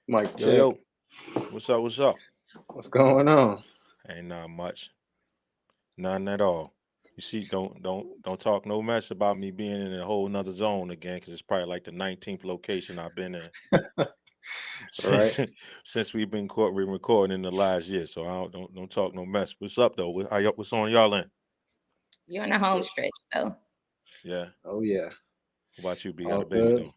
Mike Yo, check. yo, what's up? What's up? What's going on? Ain't not much, none at all. You see, don't talk no mess about me being in a whole nother zone again, because it's probably like the 19th location I've been in Right. since since we've been recording in the last year. So I don't talk no mess. What's up though? What's on y'all end? You're in a home stretch, though. Yeah. Oh yeah. What about you, B? How All the baby good. doing?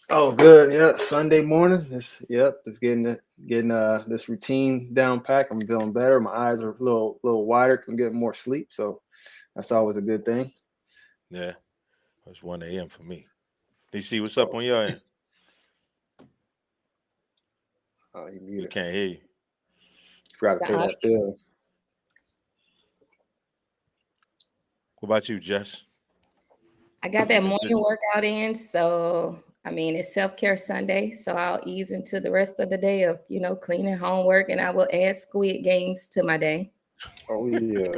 Oh good. Yeah. Sunday morning. Just getting this routine down pack. I'm feeling better. My eyes are a little wider because I'm getting more sleep. So that's always a good thing. Yeah. It's 1 a.m. for me. DC, what's up on your end? Oh, you We muted. can't hear you. Forgot to The pay that bill. What about you, Jess? I got that morning This- workout in, so I mean it's self-care Sunday, so I'll ease into the rest of the day of cleaning homework, and I will add Squid Games to my day. Oh yeah.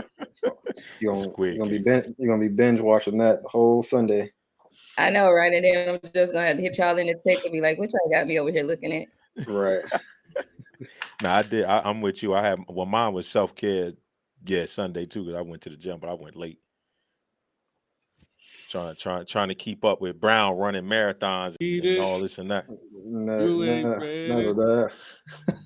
Squid You're game. gonna be binge watching that the whole Sunday. I know, right? And then I'm just gonna have to hit y'all in the text and be like, "What y'all got me over here looking at?" Right. No, I did. I'm with you. Mine was self care. Yeah, Sunday too, because I went to the gym, but I went late. Trying to keep up with Brown running marathons and all this and that. You ain't ready. Never that.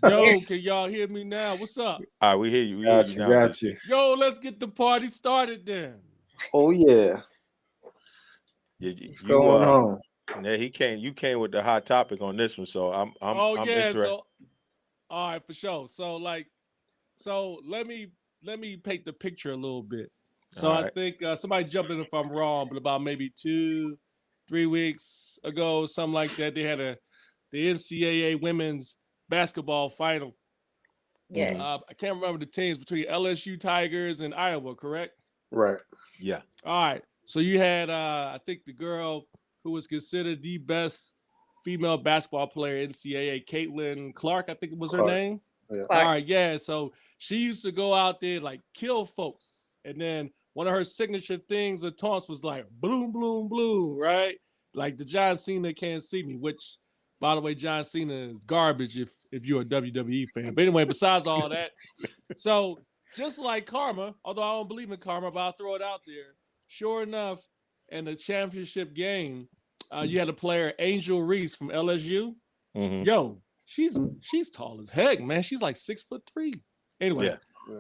Yo, can y'all hear me now? What's up? All right, we hear you. We hear you now. Got DC. you. Yo, let's get the party started then. Oh yeah. What's going on? Yeah, you came with the hot topic on this one, so I'm interested. So all right, for sure. So let me paint the picture a little bit. So All I right. think somebody jump in if I'm wrong, but about maybe 2-3 weeks ago, something like that, they had the NCAA women's basketball final. Yes. Mhm. I can't remember the teams between LSU Tigers and Iowa, correct? Right. Yeah. All right. So you had I think the girl who was considered the best female basketball player in NCAA, Caitlin Clark, I think it was her Clark. name. Yeah. All Clark. right, yeah. So she used to go out there like kill folks. And then one of her signature things of taunts was like bloom, bloom, bloom, right? Like the John Cena can't see me, which by the way, John Cena is garbage if you're a WWE fan. But anyway, besides all that, so just like karma, although I don't believe in karma, but I'll throw it out there. Sure enough, in the championship game, you had a player Angel Reese from LSU. Mhm. Yo, she's tall as heck, man. She's like 6'3". Anyway, Yeah.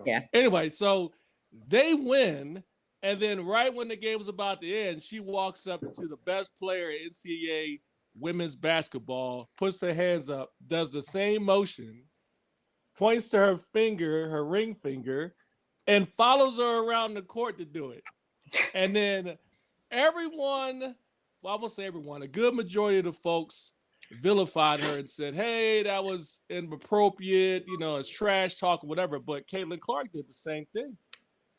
Yeah. anyway, so they win, and then right when the game was about to end, she walks up to the best player in NCAA women's basketball, puts her hands up, does the same motion, points to her finger, her ring finger, and follows her around the court to do it. And then everyone, well, I won't say everyone, a good majority of the folks vilified her and said, hey, that was inappropriate, it's trash talk or whatever. But Caitlin Clark did the same thing.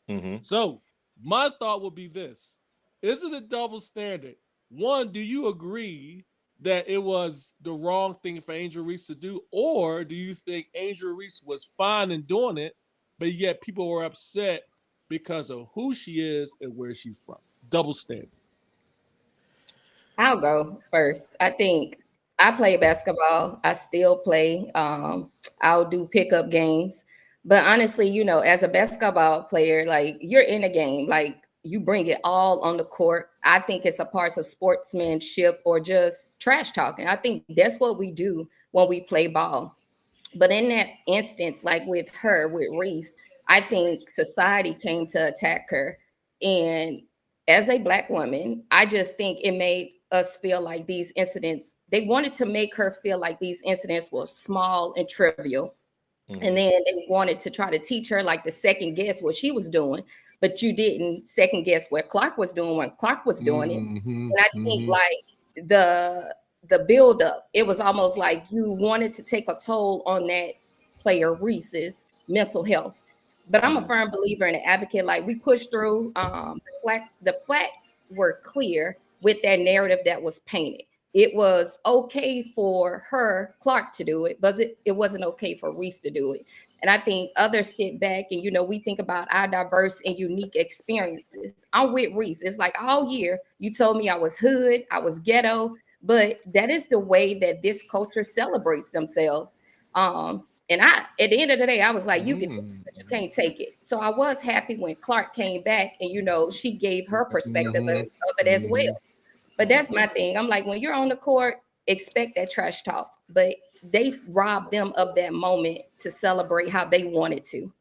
Mhm. So my thought would be this. Is it a double standard? One, do you agree that it was the wrong thing for Angel Reese to do? Or do you think Angel Reese was fine in doing it, but yet people were upset because of who she is and where she's from? Double standard. I'll go first. I think I play basketball. I still play. I'll do pickup games. But honestly, as a basketball player, like you're in a game, like you bring it all on the court. I think it's a part of sportsmanship or just trash talking. I think that's what we do when we play ball. But in that instance, like with her, with Reese, I think society came to attack her. And as a Black woman, I just think it made us feel like these incidents, they wanted to make her feel like these incidents were small and trivial. And Mhm. then they wanted to try to teach her like to second guess what she was doing, but you didn't second guess what Clark was doing when Clark was doing it. Mm-hmm, And I think mm-hmm. like the build up, it was almost like you wanted to take a toll on that player Reese's mental health. But I'm a Mhm. firm believer and an advocate. Like we pushed through. The facts were clear with that narrative that was painted. It was okay for her, Clark, to do it, but it wasn't okay for Reese to do it. And I think others sit back and, we think about our diverse and unique experiences. I'm with Reese. It's like all year you told me I was hood, I was ghetto, but that is the way that this culture celebrates themselves. And at the end of the day, I was like, you can, but you can't take it. So I was happy when Clark came back and, she gave her perspective of it as well. But that's my thing. I'm like, when you're on the court, expect that trash talk. But they robbed them of that moment to celebrate how they wanted to.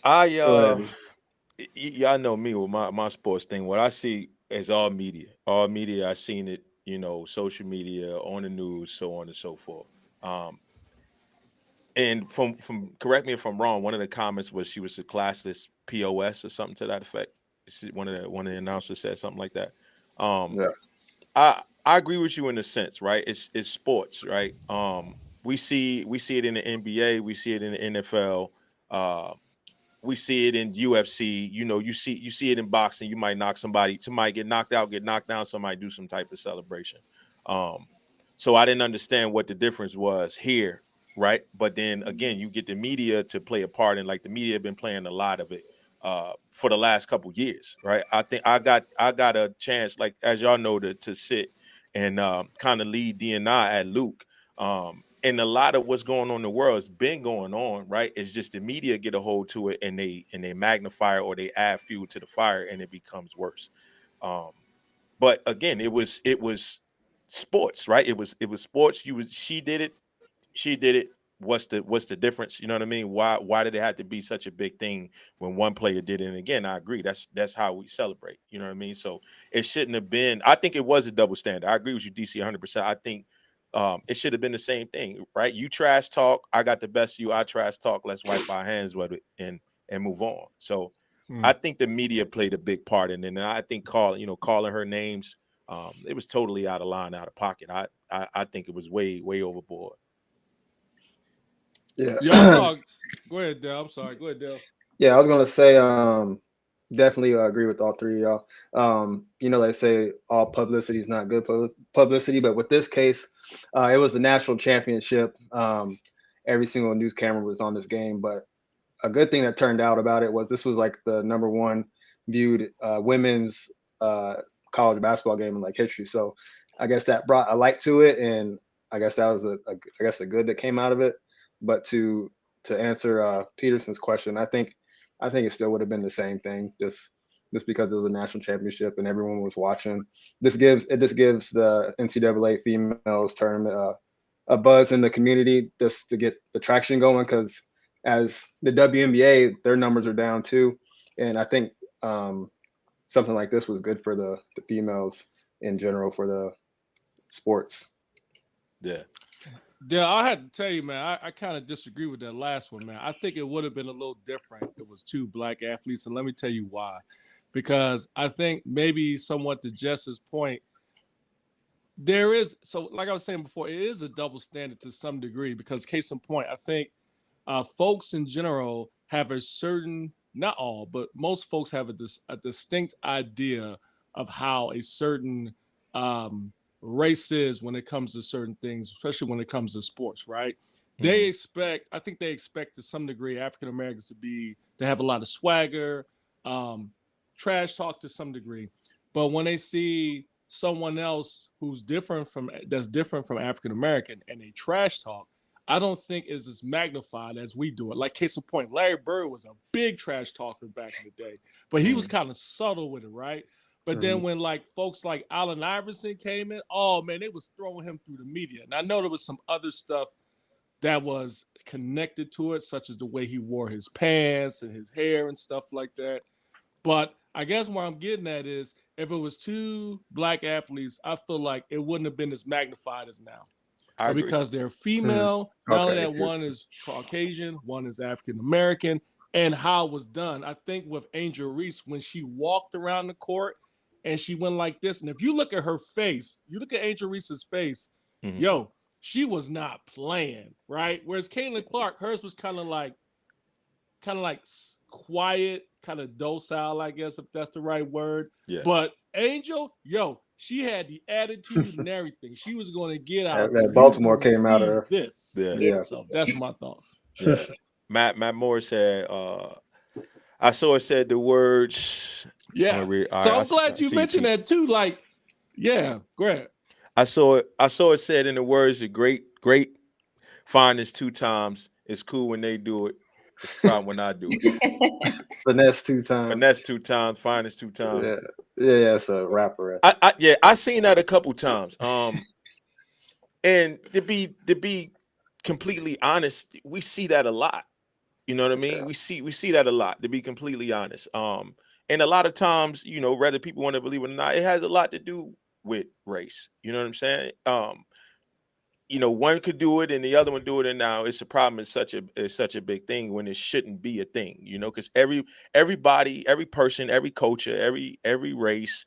I Go ahead. y'all know me with my sports thing. What I see is all media. All media. I seen it. Social media, on the news, so on and so forth. Um, and from correct me if I'm wrong. One of the comments was she was a classless POS or something to that effect. One of the announcers said something like that. Um, Yeah. I agree with you in a sense, right? It's sports, right? We see it in the NBA, we see it in the NFL. We see it in UFC. You see it in boxing. You might somebody get knocked out, get knocked down. Somebody do some type of celebration. Um, so I didn't understand what the difference was here, right? But then again, you get the media to play a part, and like the media have been playing a lot of it for the last couple years, right? I think I got a chance, like as y'all know, to sit and kind of lead DNI at Luke. And a lot of what's going on in the world has been going on, right? It's just the media get a hold to it and they magnify it or they add fuel to the fire and it becomes worse. Um, but again, it was sports, right? It was sports. She did it. She did it. What's the difference? You know what I mean? Why did it have to be such a big thing when one player did it? And again, I agree. That's how we celebrate. You know what I mean? So it shouldn't have been. I think it was a double standard. I agree with you, DC, 100%. I think It should have been the same thing, right? You trash talk, I got the best of you. I trash talk. Let's wipe our hands with it and move on. So I think the media played a big part in it, and I think calling her names, it was totally out of line, out of pocket. I think it was way overboard. Yeah. Y'all saw. Go ahead, Dale. I'm sorry. Go ahead, Dale. Yeah, I was gonna say, definitely agree with all three of y'all. They say all publicity is not good publicity, but with this case, it was the national championship. Every single news camera was on this game, but a good thing that turned out about it was this was like the number one viewed women's college basketball game in like history. So I guess that brought a light to it, and I guess that was the good that came out of it. But to answer Peterson's question, I think it still would have been the same thing, just because it was a national championship and everyone was watching. This gives the NCAA females tournament a buzz in the community, just to get the traction going, because as the WNBA, their numbers are down too, and I think something like this was good for the females in general, for the sports. Yeah. Yeah, I had to tell you, man, I kind of disagree with that last one, man. I think it would have been a little different if it was two black athletes, and let me tell you why. Because I think maybe somewhat to Jess's point, there is, so like I was saying before, it is a double standard to some degree, because case in point, I think folks in general have a certain, not all, but most folks have a distinct idea of how a certain race is when it comes to certain things, especially when it comes to sports, right? Mm-hmm. I think they expect to some degree African Americans to have a lot of swagger, trash talk to some degree. But when they see someone else that's different from African American and they trash talk, I don't think is as magnified as we do it. Like case in point, Larry Bird was a big trash talker back in the day, but he was kind of subtle with it, right? But then when like folks like Allen Iverson came in, oh man, they was throwing him through the media. And I know there was some other stuff that was connected to it, such as the way he wore his pants and his hair and stuff like that. But I guess where I'm getting at is, if it was two black athletes, I feel like it wouldn't have been as magnified as now. But because they're female, not only that one is Caucasian, one is African American, and how it was done. I think with Angel Reese, when she walked around the court and she went like this, and if you look at her face, you look at Angel Reese's face, yo, she was not playing, right? Whereas Caitlin Clark, hers was kind of like quiet, kind of docile, I guess, if that's the right word. Yeah. But Angel, yo, she had the attitude and everything. She was going to get out. That Baltimore came out of her. This. Yeah. So that's my thoughts. Yeah. Matt Moore said, I saw it said the words. Yeah. I'm glad you mentioned that too. Like, yeah, great. I saw it said in the words, the great finest 2 times. It's cool when they do it. It's a problem when I do it. Finesse 2 times. Finesse 2 times. Finest 2 times. Yeah, it's a rapper. I seen that a couple times. And to be completely honest, we see that a lot. You know what I mean? Yeah. We see that a lot, to be completely honest. And a lot of times, whether people want to believe it or not, it has a lot to do with race. You know what I'm saying? One could do it and the other one do it, and now it's a problem. It's such a big thing when it shouldn't be a thing, because everybody, every person, every culture, every race,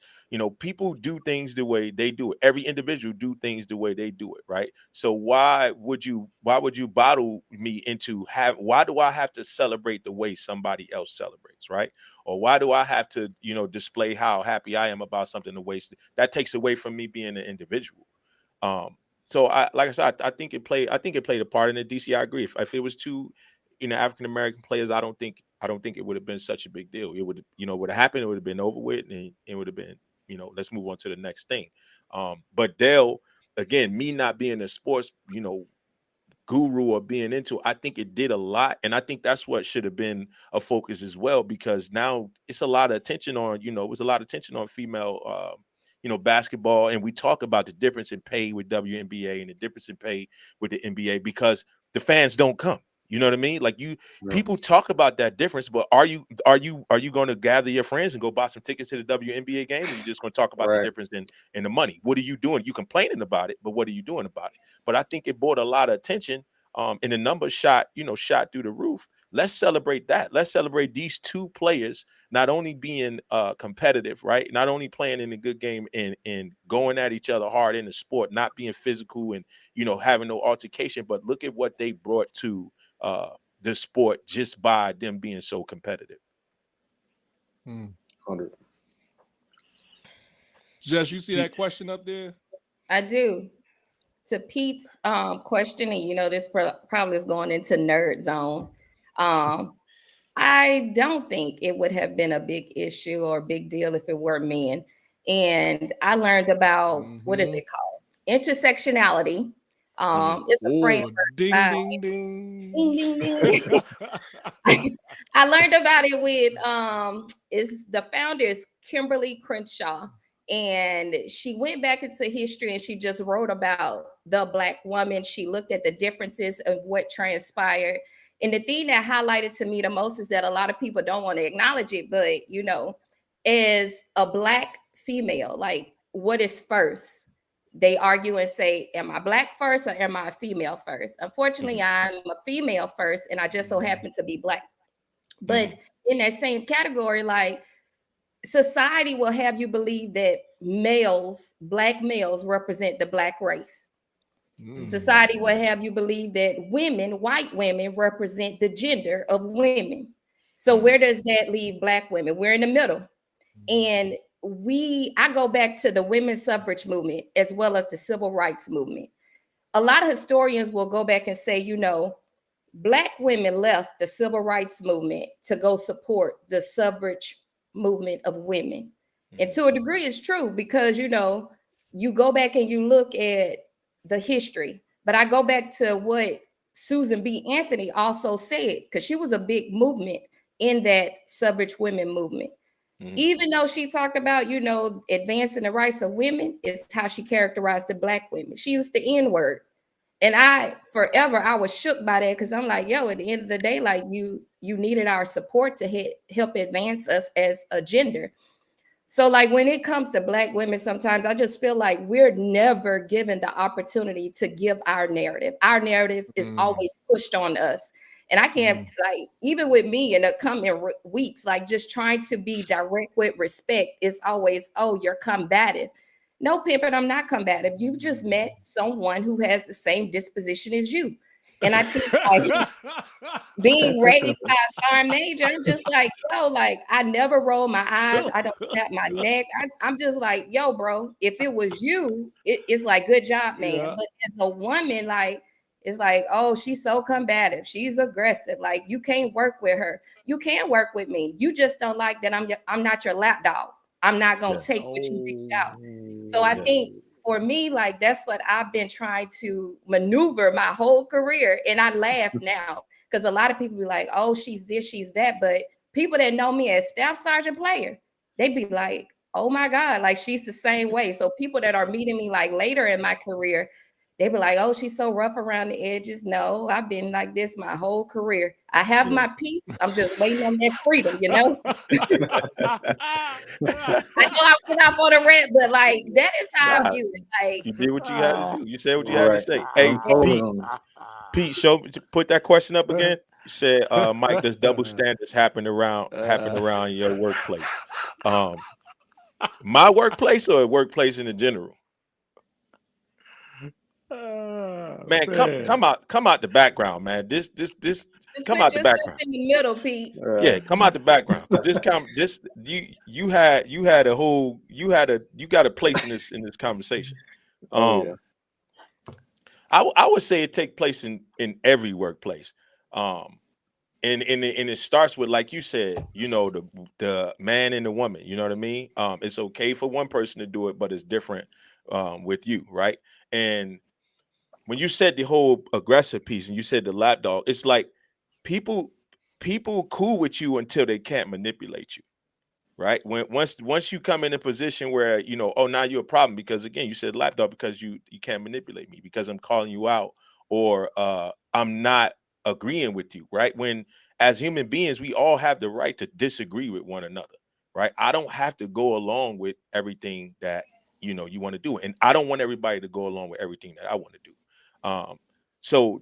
people do things the way they do it. Every individual do things the way they do it, right? So why would you bottle me into why do I have to celebrate the way somebody else celebrates, right? Or why do I have to, display how happy I am about something the way that takes away from me being an individual? So like I said, I think it played a part in it. DC, I agree. If it was two, African American players, I don't think it would have been such a big deal. It would, would have happened. It would have been over with, and it would have been, let's move on to the next thing. But Dale, again, me not being a sports, guru or being into, I think it did a lot, and I think that's what should have been a focus as well, because now it's a lot of attention on, it was a lot of attention on female. Basketball, and we talk about the difference in pay with WNBA and the difference in pay with the NBA because the fans don't come. You know what I mean? Like Yeah. people talk about that difference, but are you going to gather your friends and go buy some tickets to the WNBA game, or you just going to talk about the Right. difference in the money? What are you doing? You complaining about it, but what are you doing about it? But I think it brought a lot of attention, and the numbers shot through the roof. Let's celebrate that. Let's celebrate these two players not only being competitive, right? Not only playing in a good game and going at each other hard in the sport, not being physical and having no altercation, but look at what they brought to the sport just by them being so competitive. 100. Jess, you see that question up there? I do. To Pete's question, and this probably is going into nerd zone. I don't think it would have been a big issue or big deal if it were men. And I learned about what is it called? Intersectionality. It's a framework. Ding, by- ding, ding. Ding, ding, ding. I learned about it with is the founder is Kimberly Crenshaw, and she went back into history and she just wrote about the Black woman. She looked at the differences of what transpired. And the thing that highlighted to me the most is that a lot of people don't want to acknowledge it, but as a Black female, like what is first? They argue and say, am I Black first or am I a female first? Unfortunately, I'm a female first, and I just so happen to be Black. But in that same category, like society will have you believe that Black males represent the Black race. Society will have you believe that white women represent the gender of women. So where does that leave Black women? We're in the middle. And I go back to the women's suffrage movement as well as the civil rights movement. A lot of historians will go back and say, Black women left the civil rights movement to go support the suffrage movement of women. And to a degree, it's true because, you go back and you look at the history. But I go back to what Susan B. Anthony also said, because she was a big movement in that suffrage women movement. Even though she talked about, advancing the rights of women, is how she characterized the Black women. She used the N word. And I was shook by that because I'm like, at the end of the day, like you needed our support to help advance us as a gender. So like when it comes to Black women, sometimes I just feel like we're never given the opportunity to give our narrative. Our narrative is always pushed on us. And I can't, like, even with me in the coming weeks, like just trying to be direct with respect is always, oh, you're combative. No, pimping, I'm not combative. You've just met someone who has the same disposition as you. And I think like being raised by a star major, I'm just like, like I never roll my eyes. I don't snap my neck. I'm just like, bro, if it was you, it's like, good job, man. Yeah. But as a woman, like, it's like, oh, she's so combative. She's aggressive. Like, you can't work with her. You can work with me. You just don't like that I'm not your lap dog. I'm not going to take what you dish out. So I think for me, like, that's what I've been trying to maneuver my whole career. And I laugh now because a lot of people be like, oh, she's this, she's that. But people that know me as staff sergeant player, they'd be like, oh my God, like she's the same way. So people that are meeting me like later in my career, they be like, oh, she's so rough around the edges. No, I've been like this my whole career. I have my peace. I'm just waiting on that freedom, I know I went off on a rant, but like that is how I view it. Like, you did what you had to do. You said what you had to say. Hey, I'm Pete, put that question up again. You said, Mike, does double standards happen around your workplace? My workplace or a workplace in general? Man, come out the background, man. This come out the background. In the middle, Pete. Yeah, come out the background. You got a place in this conversation. I would say it take place in every workplace. And it starts with, like you said, the man and the woman, you know what I mean? It's okay for one person to do it, but it's different with you, right? And when you said the whole aggressive piece and you said the lap dog, it's like people cool with you until they can't manipulate you, right? Once you come in a position where oh, now you're a problem because, again, you said lap dog because you can't manipulate me because I'm calling you out, or I'm not agreeing with you, right? When as human beings, we all have the right to disagree with one another, right? I don't have to go along with everything that you want to do, and I don't want everybody to go along with everything that I want to do. So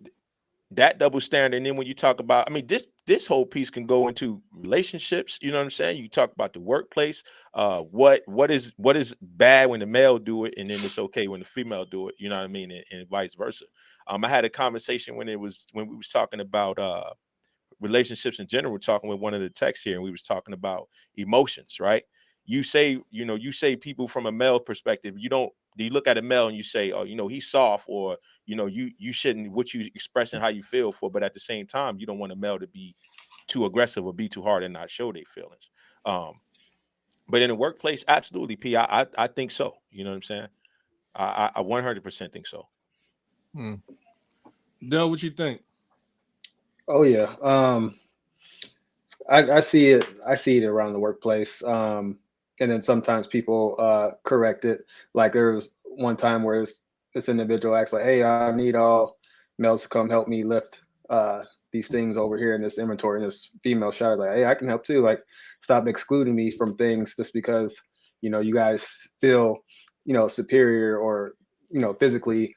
that double standard. And then when you talk about, I mean, this whole piece can go into relationships. You know what I'm saying? You talk about the workplace. What is bad when the male do it, and then it's okay when the female do it. You know what I mean, and vice versa. I had a conversation when we was talking about relationships in general, talking with one of the texts here, and we was talking about emotions, right? You say, you say people from a male perspective, you look at a male and you say, oh, he's soft, or you shouldn't, what you expressing how you feel for, but at the same time, you don't want a male to be too aggressive or be too hard and not show their feelings. But in the workplace, absolutely, P. I think so. You know what I'm saying? I 100% think so. Del, what you think? Oh yeah. I see it. I see it around the workplace. And then sometimes people correct it. Like there was one time where this individual acts like, "Hey, I need all males to come help me lift these things over here in this inventory." And this female shouted like, "Hey, I can help too. Like, stop excluding me from things just because you guys feel superior or physically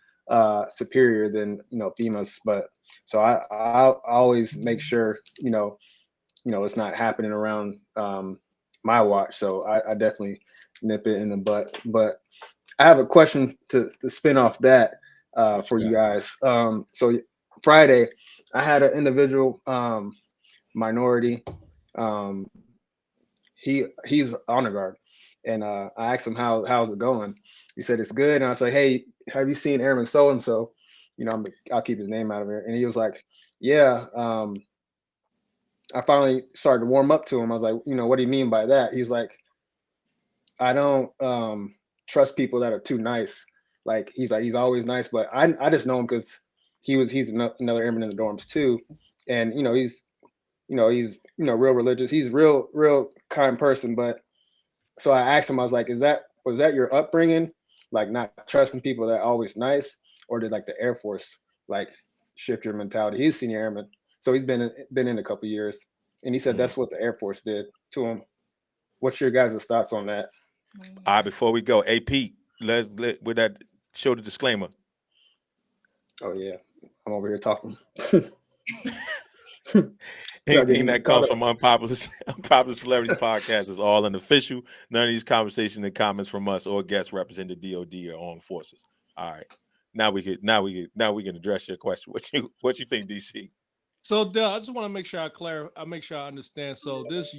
superior than females." But so I always make sure it's not happening around my watch. So I definitely nip it in the butt. But I have a question to spin off that for you guys. So Friday, I had an individual minority. He's honor guard, and I asked him how's it going. He said it's good, and I was like, "Hey, have you seen Airman so and so?" I'll keep his name out of it. And he was like, "Yeah." I finally started to warm up to him. I was like, "What do you mean by that?" He was like, "I don't trust people that are too nice." Like he's always nice, but I just know him because he's another airman in the dorms too, and he's real religious. He's real kind person. But so I asked him, I was like, was that your upbringing, like not trusting people that are always nice, or did like the Air Force like shift your mentality? He's a senior airman, so he's been in a couple years, and he said that's what the Air Force did to him. What's your guys' thoughts on that? All right, before we go, hey Pete, with that, show the disclaimer. Oh yeah, I'm over here talking. Anything that comes from Unpopular Celebrities Podcast is all unofficial. None of these conversations and comments from us or guests represent the DoD or armed forces. All right, now we can address your question. What you think, DC? So Del, I just want to make sure I make sure I understand. So this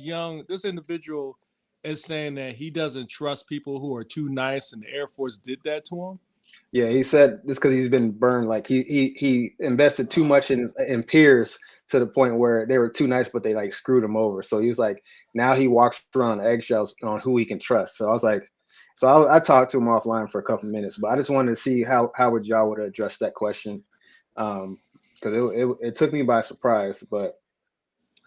individual is saying that he doesn't trust people who are too nice, and the Air Force did that to him. Yeah, he said this because he's been burned. Like he invested too much in peers to the point where they were too nice, but they like screwed him over. So he was like, now he walks around eggshells on who he can trust. So I was like, I talked to him offline for a couple of minutes, but I just wanted to see how would y'all would address that question, because it took me by surprise. But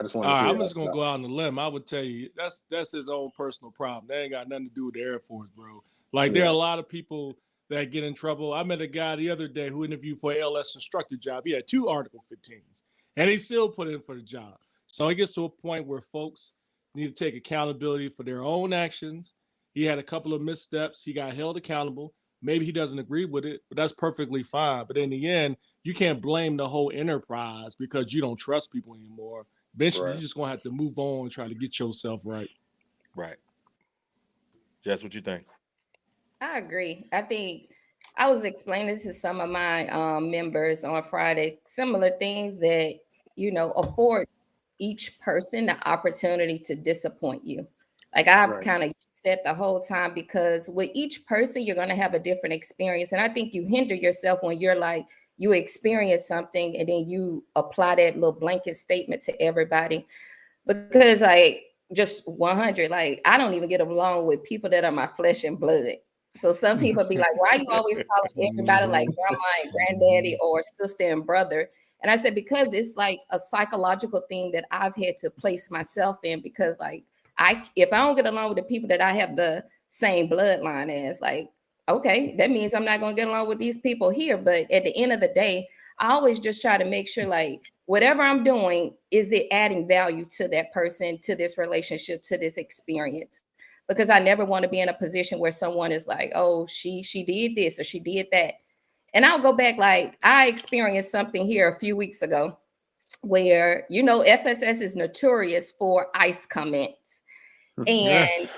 I just wanted to hear. I'm just gonna go out on a limb. I would tell you that's his own personal problem. That ain't got nothing to do with the Air Force, bro. Like there are a lot of people that get in trouble. I met a guy the other day who interviewed for ALS instructor job. He had 2 Article 15s, and he still put in for the job. So it gets to a point where folks need to take accountability for their own actions. He had a couple of missteps. He got held accountable. Maybe he doesn't agree with it, but that's perfectly fine. But in the end, you can't blame the whole enterprise because you don't trust people anymore. Eventually, you're just going to have to move on and try to get yourself right. Right. Jess, what you think? I agree. I think I was explaining to some of my members on Friday similar things that, afford each person the opportunity to disappoint you. Like I've kind of said the whole time, because with each person, you're going to have a different experience. And I think you hinder yourself when you're like, you experience something and then you apply that little blanket statement to everybody. Because just 100, like I don't even get along with people that are my flesh and blood. So some people be like, why are you always calling everybody like grandma and granddaddy or sister and brother? And I said, because it's like a psychological thing that I've had to place myself in, because like if I don't get along with the people that I have the same bloodline as, like, okay, that means I'm not going to get along with these people here. But at the end of the day, I always just try to make sure like whatever I'm doing, is it adding value to that person, to this relationship, to this experience? Because I never want to be in a position where someone is like, oh, she did this or she did that. And I'll go back, like I experienced something here a few weeks ago where, you know, FSS is notorious for ICE comments. And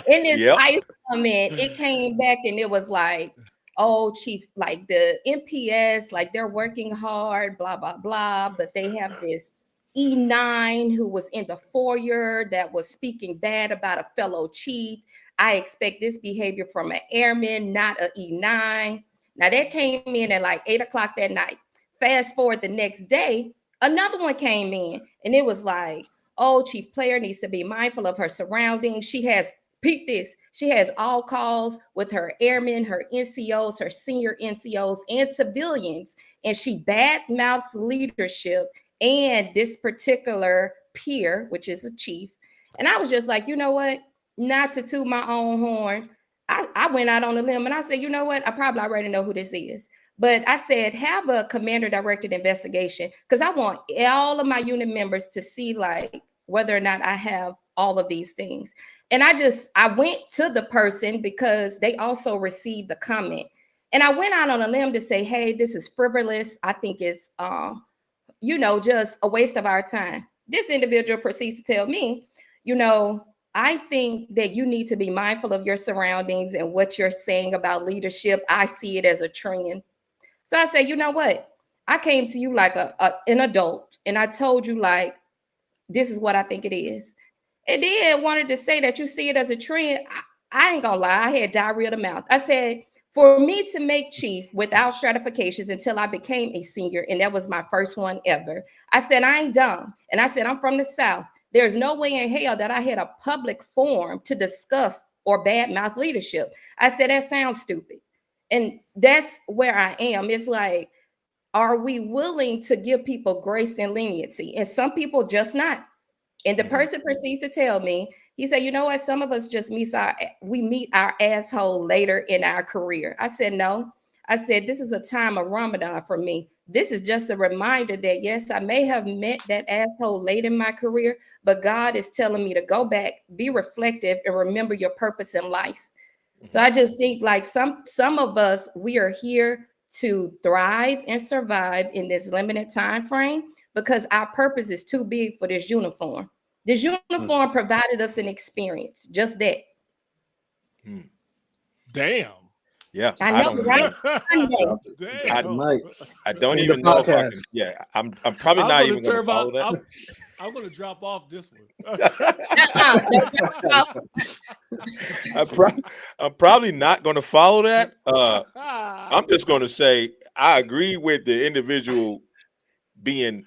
in this Yep. ICE comment, it came back and it was like, oh, chief, like the MPS, like they're working hard, blah, blah, blah. But they have this E9 who was in the foyer that was speaking bad about a fellow chief. I expect this behavior from an airman, not an E9. Now that came in at like 8 o'clock that night. Fast forward the next day, another one came in and it was like, oh, chief player needs to be mindful of her surroundings. She has, peep this, she has all calls with her airmen, her NCOs, her senior NCOs, and civilians, and she badmouths leadership and this particular peer, which is a chief. And I was just like, you know what? Not to toot my own horn, I went out on a limb and I said, you know what? I probably already know who this is. But I said, have a commander-directed investigation because I want all of my unit members to see like whether or not I have all of these things. And I went to the person because they also received the comment. And I went out on a limb to say, hey, this is frivolous. I think it's, you know, just a waste of our time. This individual proceeds to tell me, you know, I think that you need to be mindful of your surroundings and what you're saying about leadership. I see it as a trend. So I said, you know what? I came to you like an adult and I told you like, this is what I think it is. And then wanted to say that you see it as a trend. I ain't gonna lie, I had diarrhea of the mouth. I said, for me to make chief without stratifications until I became a senior, and that was my first one ever. I said, I ain't dumb. And I said, I'm from the South. There's no way in hell that I had a public forum to discuss or badmouth leadership. I said, that sounds stupid. And that's where I am. It's like, are we willing to give people grace and leniency? And some people just not. And the person proceeds to tell me, he said, you know what? Some of us just meet our asshole later in our career. I said, no. I said, this is a time of Ramadan for me. This is just a reminder that, yes, I may have met that asshole late in my career, but God is telling me to go back, be reflective, and remember your purpose in life. So I just think like some of us, we are here to thrive and survive in this limited time frame because our purpose is too big for this uniform. This uniform provided us an experience, just that. Damn. Yeah, I know, right? I don't even know if I can. Yeah, I'm probably not even going to follow that. I'm going to drop off this one. I'm probably not going to follow that. I'm just going to say I agree with the individual being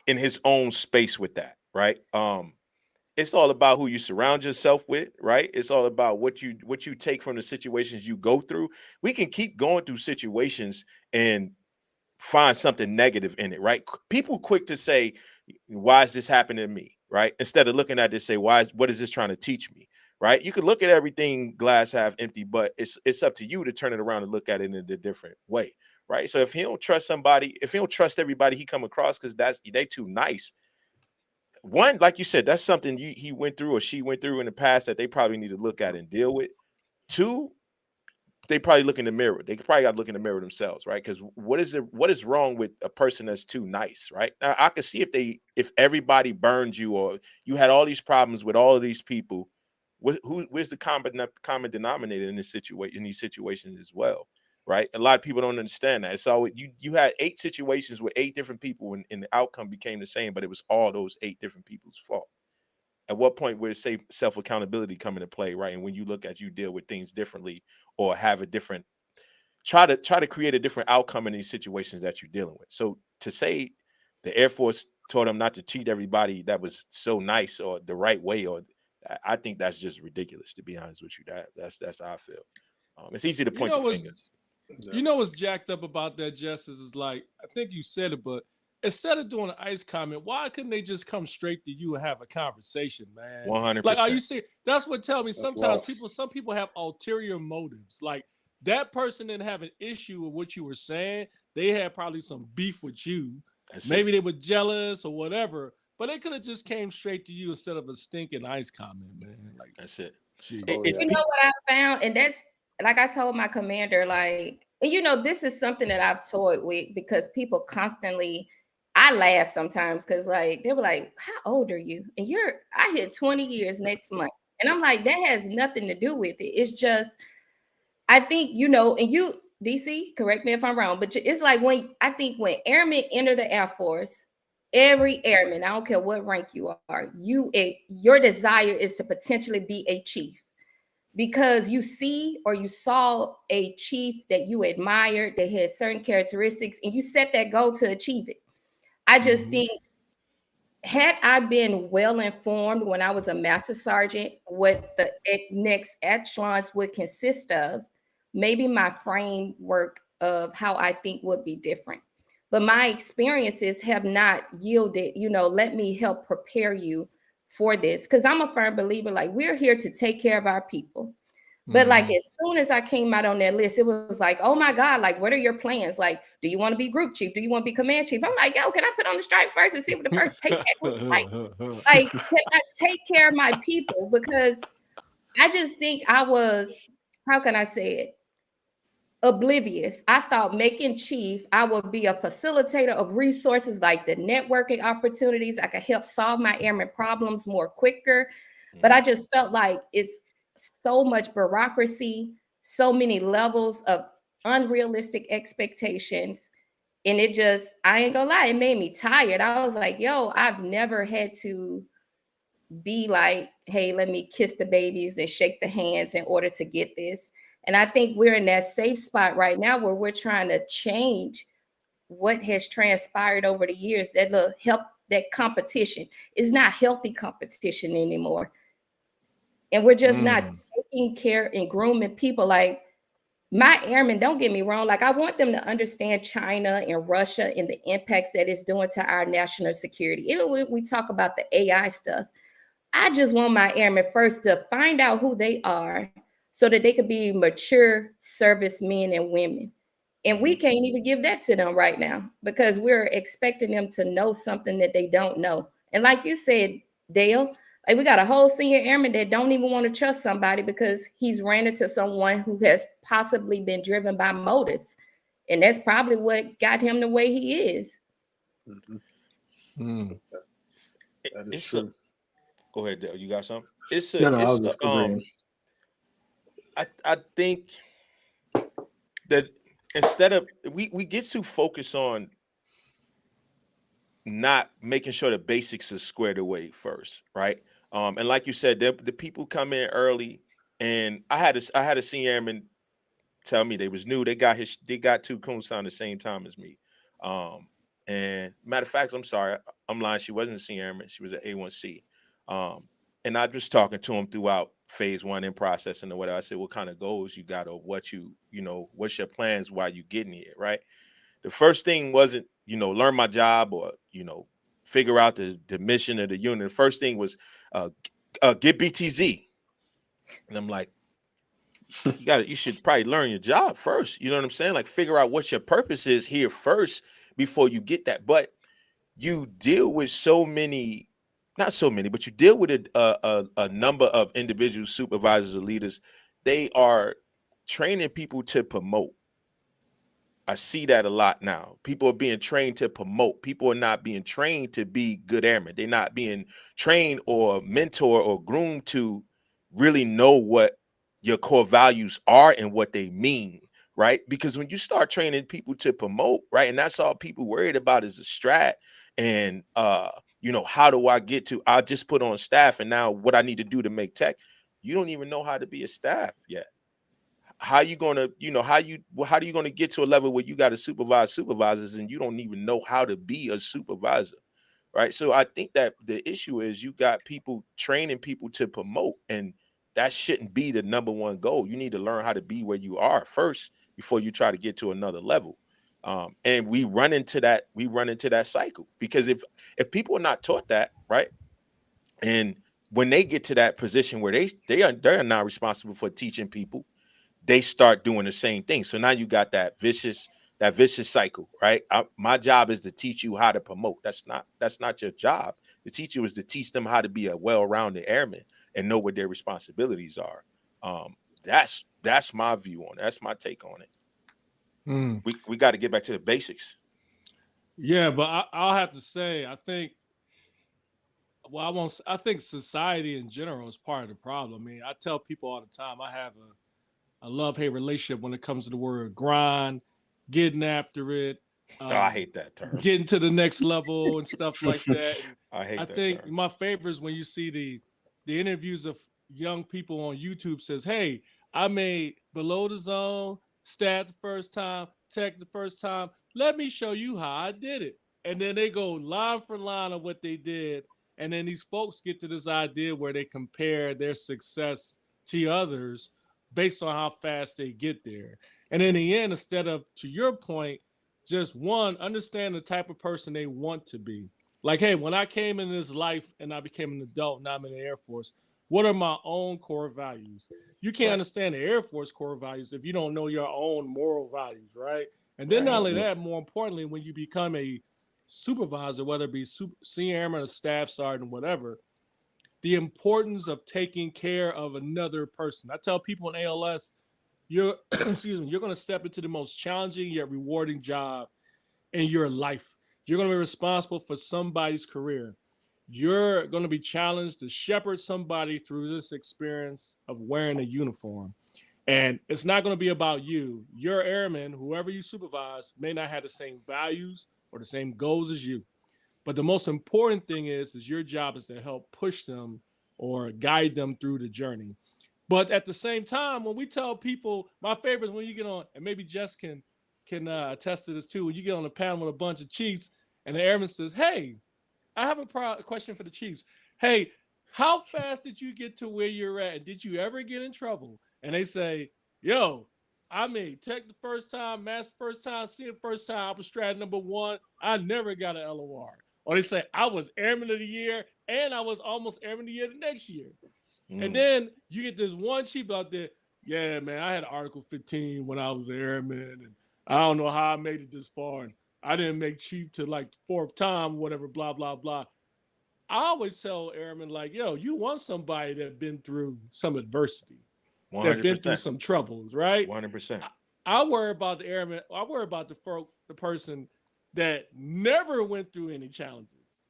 in his own space with that, right? It's all about who you surround yourself with, right? It's all about what you take from the situations you go through. We can keep going through situations and find something negative in it, right? People quick to say, why is this happening to me, right? Instead of looking at this, say, what is this trying to teach me, right? You could look at everything glass half empty, but it's up to you to turn it around and look at it in a different way, right? So if he don't trust somebody, if he don't trust everybody he come across because they too nice, one, like you said, that's something he went through or she went through in the past that they probably need to look at and deal with. Two, they probably look in the mirror. They probably got to look in the mirror themselves, right? Because what is wrong with a person that's too nice, right? Now, I could see if everybody burned you or you had all these problems with all of these people, where's the common denominator in these situations as well, right? A lot of people don't understand that. So you had 8 situations with 8 different people and the outcome became the same, but it was all those 8 different people's fault. At what point would self-accountability come into play, right? And when you look at you deal with things differently or have a different try to create a different outcome in these situations that you're dealing with. So to say the Air Force told them not to treat everybody that was so nice or the right way, or I think that's just ridiculous, to be honest with you. That's how I feel. It's easy to point the finger. You know what's jacked up about that, Justice, is like, I think you said it, but instead of doing an ICE comment, why couldn't they just come straight to you and have a conversation, man? 100%. Like, are you serious? That's what tells me sometimes some people have ulterior motives. Like, that person didn't have an issue with what you were saying. they had probably some beef with you. That's Maybe it. they were jealous or whatever, but they could have just came straight to you instead of a stinking ice comment, man. Like, That's it. geez. Oh, It's You know what I found, and that's like I told my commander, like, and this is something that I've toyed with because people constantly, I laugh sometimes because like they were like, "How old are you?" And I hit 20 years next month, and I'm like, that has nothing to do with it. It's just, I think and you, DC, correct me if I'm wrong, but it's like when airmen enter the Air Force, every airman, I don't care what rank you are, your desire is to potentially be a chief because you see or you saw a chief that you admired that had certain characteristics and you set that goal to achieve it. I just think had I been well informed when I was a master sergeant, what the next echelons would consist of, maybe my framework of how I think would be different. But my experiences have not yielded, let me help prepare you for this. Because I'm a firm believer, like, we're here to take care of our people. But like as soon as I came out on that list, it was like, oh my God, like what are your plans? Like, do you want to be group chief? Do you want to be command chief? I'm like, yo, can I put on the stripe first and see what the first paycheck looks like? Like, can I take care of my people? Because I just think I was, how can I say it? Oblivious. I thought making chief, I would be a facilitator of resources like the networking opportunities. I could help solve my airman problems more quicker. But I just felt like it's so much bureaucracy, so many levels of unrealistic expectations. And I ain't gonna lie, it made me tired. I was like, yo, I've never had to be like, hey, let me kiss the babies and shake the hands in order to get this. And I think we're in that safe spot right now where we're trying to change what has transpired over the years that will help that competition. It's not healthy competition anymore. And we're just not taking care and grooming people. Like my airmen, don't get me wrong, like I want them to understand China and Russia and the impacts that it's doing to our national security. Even when we talk about the AI stuff, I just want my airmen first to find out who they are so that they could be mature servicemen and women. And we can't even give that to them right now because we're expecting them to know something that they don't know. And like you said, Dale, like we got a whole senior airman that don't even want to trust somebody because he's ran into someone who has possibly been driven by motives. And that's probably what got him the way he is. That is It's true. go ahead, Dale. You got something? No, I was just agreeing. I think that instead of we get too focused on not making sure the basics are squared away first, right? And like you said, the people come in early, and I had a senior airman tell me they was new. They got two Kunsan the same time as me. And matter of fact, I'm sorry, I'm lying. She wasn't a senior airman. She was an A1C. Um, and I was talking to him throughout phase one in processing or whatever. I said, what kind of goals you got or what's your plans while you getting here, right? The first thing wasn't, learn my job or, figure out the mission of the unit. The first thing was get BTZ. And I'm like, you should probably learn your job first. You know what I'm saying? Like figure out what your purpose is here first before you get that. But you deal with not so many, but you deal with a number of individual supervisors or leaders. They are training people to promote. I see that a lot now. People are being trained to promote. People are not being trained to be good airmen. They're not being trained or mentored or groomed to really know what your core values are and what they mean, right? Because when you start training people to promote, right, and that's all people worried about is the strat and how do I get to? I just put on staff and now what I need to do to make tech. You don't even know how to be a staff yet. How you gonna, how are you gonna get to a level where you got to supervise supervisors and you don't even know how to be a supervisor, right? So I think that the issue is you got people training people to promote, and that shouldn't be the number one goal. You need to learn how to be where you are first before you try to get to another level. And we run into that cycle because if people are not taught that, right, and when they get to that position where they're not responsible for teaching people, they start doing the same thing. So now you got that vicious cycle, right? My job is to teach you how to promote. That's not your job. The teacher is to teach them how to be a well-rounded airman and know what their responsibilities are. That's my view on it. That's my take on it. We got to get back to the basics. Yeah, but I'll have to say, I think society in general is part of the problem. I mean, I tell people all the time, I have a love-hate relationship when it comes to the word grind, getting after it, I hate that term. getting to the next level and stuff like that. And I hate I that think term. my favorite is when you see the interviews of young people on YouTube says, "Hey, I made below the zone, stat the first time, tech the first time. Let me show you how I did it." And then they go line for line of what they did. And then these folks get to this idea where they compare their success to others based on how fast they get there. And in the end, instead of, to your point, just one, understand the type of person they want to be. Like, hey, when I came in this life and I became an adult and I'm in the Air Force, what are my own core values? You can't understand the Air Force core values if you don't know your own moral values, right? And then not only that, more importantly, when you become a supervisor, whether it be senior airman or staff sergeant, whatever, the importance of taking care of another person. I tell people in ALS, you're you're going to step into the most challenging yet rewarding job in your life. You're going to be responsible for somebody's career. You're going to be challenged to shepherd somebody through this experience of wearing a uniform. And it's not going to be about you. Your airman, whoever you supervise, may not have the same values or the same goals as you. But the most important thing is your job is to help push them or guide them through the journey. But at the same time, when we tell people, my favorite is when you get on, and maybe Jess can attest to this too, when you get on a panel with a bunch of chiefs and the airman says, "Hey, I have a question for the chiefs. Hey, how fast did you get to where you're at? And did you ever get in trouble?" And they say, "Yo, I made tech the first time, mass the first time, senior first time, I was strat number 1. I never got an LOR." Or they say, "I was airman of the year and I was almost airman of the year the next year." And then you get this one chief out there, "Yeah, man, I had Article 15 when I was an airman, and I don't know how I made it this far, and I didn't make chief to like the 4th time, whatever, blah, blah, blah." I always tell airmen, like, yo, you want somebody that been through some adversity, that been through 100%. some troubles, right? 100%. I worry about the airman. I worry about the person that never went through any challenges.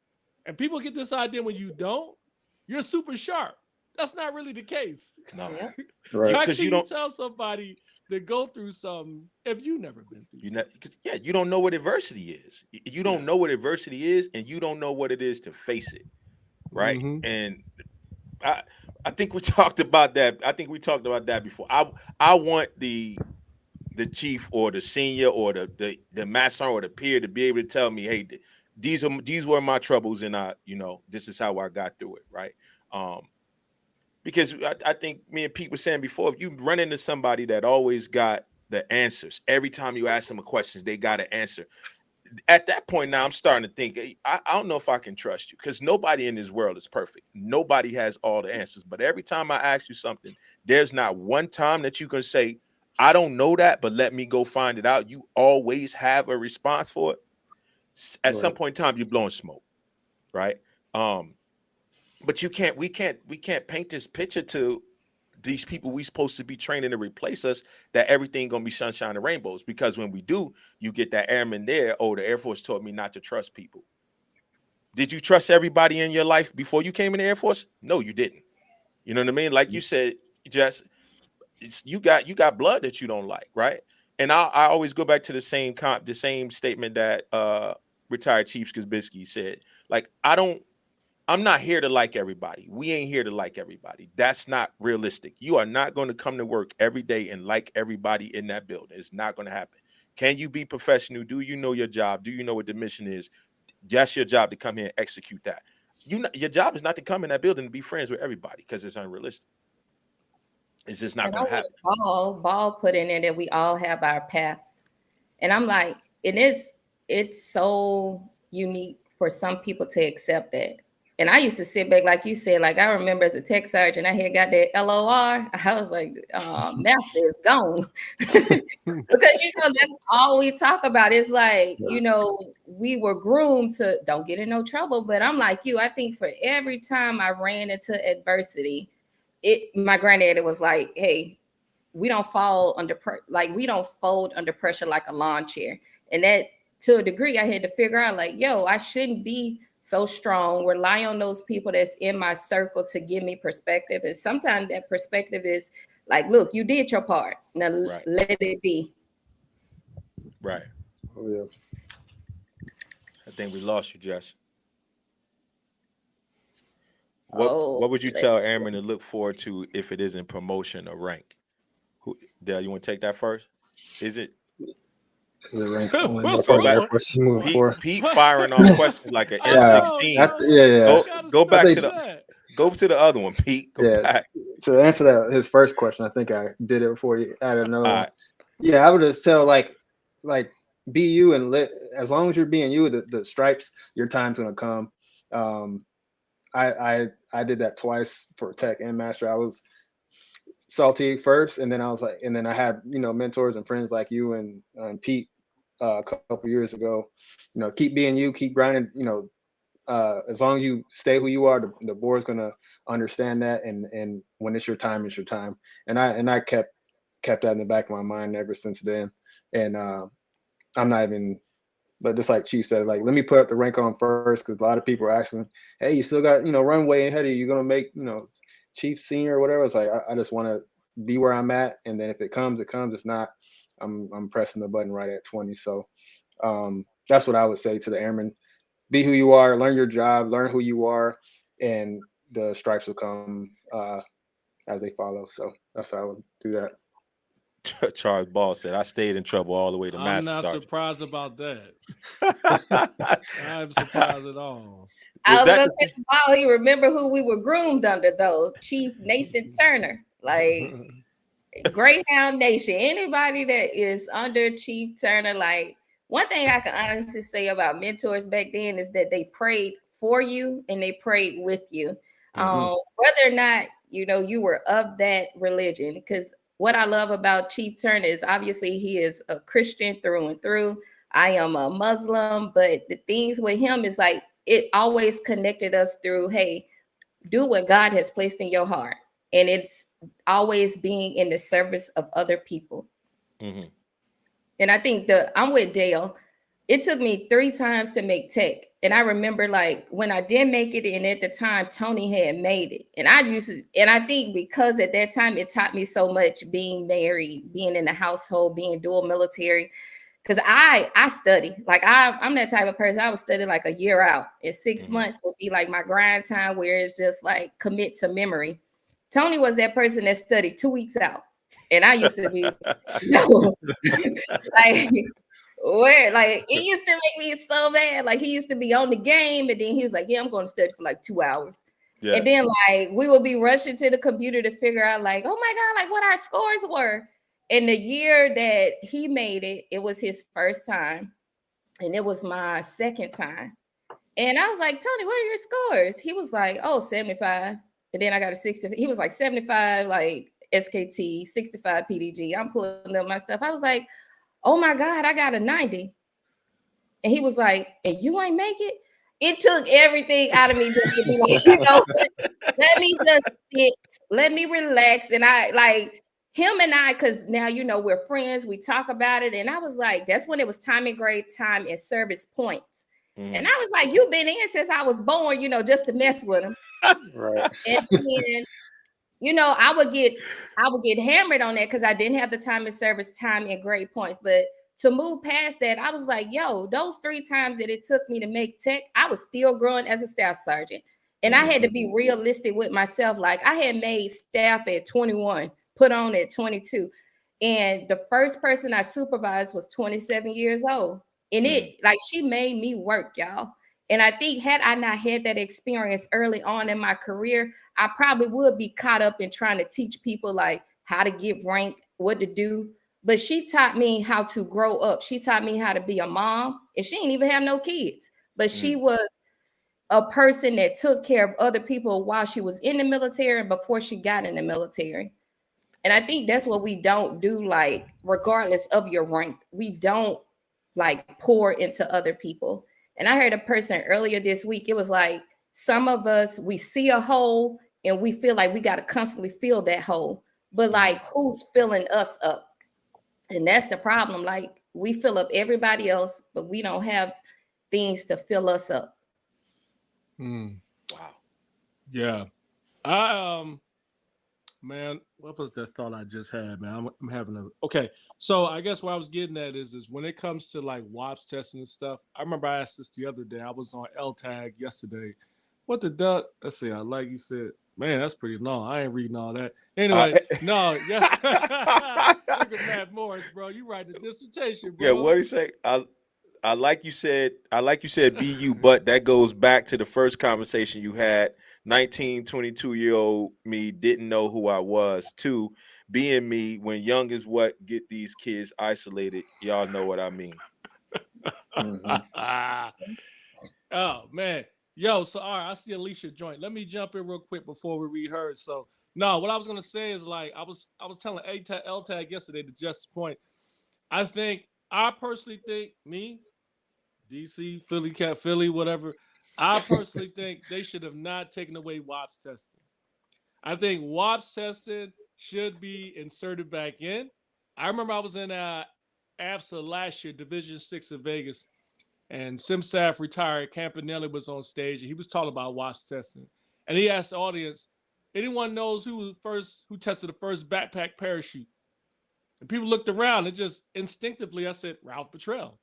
And people get this idea when you don't, you're super sharp. That's not really the case. No. Right. How Because can you you don't tell somebody to go through something if you never been through something? you don't know what adversity is. You don't know what adversity is, and you don't know what it is to face it. Right. And I think we talked about that. I think we talked about that before. I want the chief or the senior or the master or the peer to be able to tell me, "Hey, these were my troubles, and this is how I got through it." Right. Because I think me and Pete were saying before, if you run into somebody that always got the answers, every time you ask them a question, they got an answer. At that point now, I'm starting to think, I don't know if I can trust you, because nobody in this world is perfect. Nobody has all the answers. But every time I ask you something, there's not one time that you can say, "I don't know that, but let me go find it out." You always have a response for it. At some point in time, you're blowing smoke, right? But we can't paint this picture to these people we supposed to be training to replace us, that everything gonna be sunshine and rainbows. Because when we do, you get that airman there. "Oh, the Air Force taught me not to trust people." Did you trust everybody in your life before you came in the Air Force? No, you didn't. You know what I mean? Like you said, you got blood that you don't like, right? And I always go back to the same statement that retired Chief Skibitsky said. Like, I'm not here to like everybody. We ain't here to like everybody. That's not realistic. You are not going to come to work every day and like everybody in that building. It's not going to happen. Can you be professional? Do you know your job? Do you know what the mission is? That's your job, to come here and execute that. Your job is not to come in that building and be friends with everybody, because it's unrealistic. It's just not going to happen. Ball put in there that we all have our paths. And I'm like, it's so unique for some people to accept that. And I used to sit back, like you said, like I remember as a tech sergeant, I had got that LOR. I was like, master is gone. Because, that's all we talk about. It's like, we were groomed to don't get in no trouble. But I'm like you, I think for every time I ran into adversity, my granddaddy was like, hey, we don't fall under we don't fold under pressure like a lawn chair. And that, to a degree, I had to figure out like, I shouldn't be so strong, rely on those people that's in my circle to give me perspective. And sometimes that perspective is like, look, you did your part. Now let it be. Right. Oh, yeah. I think we lost you, Jess. What would you tell airmen to look forward to if it isn't promotion or rank? Dale, you want to take that first? Is it? Rank Go back. Pete firing off questions like an M16. Go back to the other one, Pete. Go back. To answer his first question, I think I did it before you added another one. Yeah, I would just tell like be you and as long as you're being you, the stripes, your time's gonna come. I did that twice for tech and master. I was salty first, and then I was like, and then I had mentors and friends like you and Pete a couple years ago. Keep being you, keep grinding. As long as you stay who you are, the board's gonna understand that, and when it's your time, it's your time. And I kept that in the back of my mind ever since then. And I'm not even, but just like Chief said, like, let me put up the rank on first, because a lot of people are asking, hey, you still got runway ahead of you, you're gonna make Chief senior or whatever. It's like I just want to be where I'm at, and then if it comes, it comes. If not, I'm pressing the button right at 20. So that's what I would say to the airmen: be who you are, learn your job, learn who you are, and the stripes will come as they follow. So that's how I would do that. Charles Ball said, I stayed in trouble all the way to master sergeant. I'm not surprised about that. I'm surprised at all. I was going to say, Ball, you remember who we were groomed under, though? Chief Nathan Turner. Like, Greyhound Nation. Anybody that is under Chief Turner, like, one thing I can honestly say about mentors back then is that they prayed for you and they prayed with you. Whether or not, you were of that religion, because what I love about Chief Turner is obviously he is a Christian through and through. I am a Muslim, but the things with him is like, it always connected us through, hey, do what God has placed in your heart. And it's always being in the service of other people. Mm-hmm. And I think I'm with Dale. It took me 3 times to make tech. And I remember like when I did make it, and at the time Tony had made it. And I think because at that time it taught me so much, being married, being in the household, being dual military. Because I study. Like I'm that type of person. I would study like a year out. And 6 months would be like my grind time, where it's just like commit to memory. Tony was that person that studied 2 weeks out. And I used to be like it used to make me so mad. Like he used to be on the game, and then he was like, yeah, I'm going to study for like 2 hours. Yeah. And then like we would be rushing to the computer to figure out like, oh my God, like what our scores were. And the year that he made it, it was his first time. And it was my second time. And I was like, Tony, what are your scores? He was like, oh, 75. And then I got a 60. He was like 75, like SKT, 65 PDG. I'm pulling up my stuff. I was like, oh my God, I got a 90. And he was like, and you ain't make it? It took everything out of me just to be like, let me just sit, let me relax. And I like him and I, because now, we're friends, we talk about it. And I was like, that's when it was time and grade time and service points. Mm. And I was like, you've been in since I was born, just to mess with him. Right. And then, I would get hammered on that because I didn't have the time and service time and grade points. But to move past that, I was like, yo, those 3 times that it took me to make tech, I was still growing as a staff sergeant. And I had to be realistic with myself. Like I had made staff at 21, put on at 22. And the first person I supervised was 27 years old. And she made me work, y'all. And I think had I not had that experience early on in my career, I probably would be caught up in trying to teach people like how to get ranked, what to do. But she taught me how to grow up. She taught me how to be a mom. And she didn't even have no kids. But she was a person that took care of other people while she was in the military and before she got in the military. And I think that's what we don't do, like, regardless of your rank, we don't like pour into other people. And I heard a person earlier this week, it was like, some of us, we see a hole and we feel like we got to constantly fill that hole. But like, who's filling us up? And that's the problem. Like, we fill up everybody else, but we don't have things to fill us up. Wow. Yeah. Man, what was that thought I just had, man? I'm having a okay. So I guess what I was getting at is when it comes to like WAPS testing and stuff. I remember I asked this the other day. I was on LTAG yesterday. What the duck? Let's see. Like you said, man, that's pretty long. I ain't reading all that. Anyway, no, yeah. Look at Matt Morris, bro. You write the dissertation, bro. Yeah, what do you say? I like you said BU, but that goes back to the first conversation you had. 19, 22-year-old me didn't know who I was. 2, being me when young is what get these kids isolated. Y'all know what I mean. Oh man. Yo, so all right, I see Alicia joint. Let me jump in real quick before we rehearse. So no, what I was gonna say is like I was telling LTAG yesterday to Justice point. I personally think me, DC, Philly, whatever. I personally think they should have not taken away WAPS testing. I think WAPS testing should be inserted back in. I remember I was in AFSA last year, Division 6 in Vegas, and Simsaf retired. Campanelli was on stage, and he was talking about WAPS testing. And he asked the audience, anyone knows who tested the first backpack parachute? And people looked around, and just instinctively, I said, Ralph Petrell.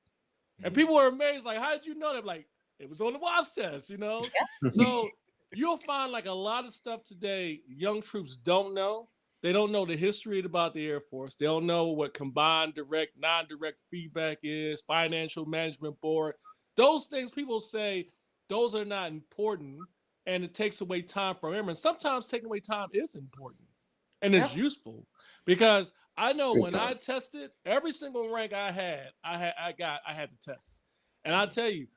And people were amazed, like, how did you know that? Like, it was on the WAPS test, you know? So you'll find like a lot of stuff today young troops don't know. They don't know the history about the Air Force. They don't know what combined direct, non-direct feedback is, financial management board. Those things people say, those are not important, and it takes away time from airmen. Sometimes taking away time is important, and it's useful, because I know when I tested, every single rank I had to test. And I tell you,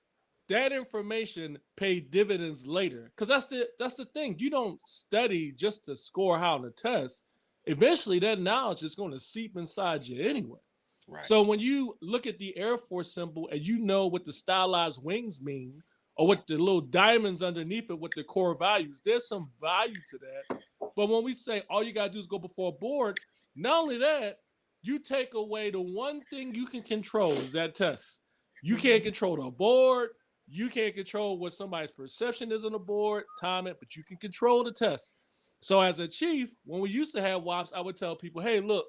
that information paid dividends later, because that's the thing. You don't study just to score high on the test. Eventually, that knowledge is going to seep inside you anyway. Right. So when you look at the Air Force symbol and you know what the stylized wings mean, or what the little diamonds underneath it, what the core values, there's some value to that. But when we say all you got to do is go before a board, not only that, you take away the one thing you can control is that test. You can't control the board. You can't control what somebody's perception is on the board, time it, but you can control the test. So as a chief, when we used to have WAPS, I would tell people, hey, look,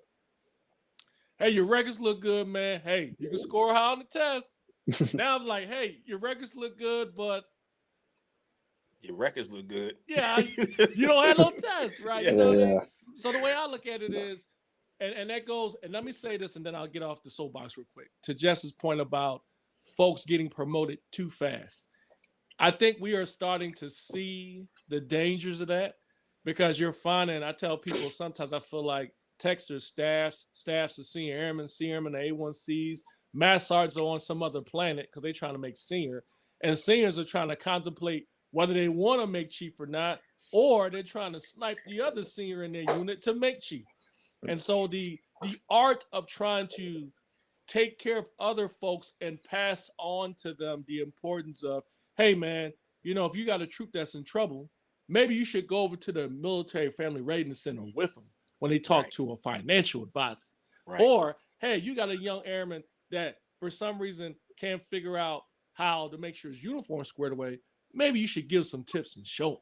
hey, your records look good, man. Hey, you can score high on the test. Now I'm like, hey, your records look good, but your records look good. Yeah, you don't have no test, right? You know. So the way I look at it is, and that goes, and let me say this, and then I'll get off the soapbox real quick. To Jess's point about folks getting promoted too fast. I think we are starting to see the dangers of that, because you're finding, I tell people sometimes I feel like techs are staffs of senior airmen, the A1Cs, mass sergeants are on some other planet because they're trying to make senior, and seniors are trying to contemplate whether they want to make chief or not, or they're trying to snipe the other senior in their unit to make chief. And so the art of trying to take care of other folks and pass on to them the importance of, hey, man, you know, if you got a troop that's in trouble, maybe you should go over to the military family readiness center with them when they talk to a financial advisor. Right. Or, hey, you got a young airman that for some reason can't figure out how to make sure his uniform squared away. Maybe you should give some tips and show him.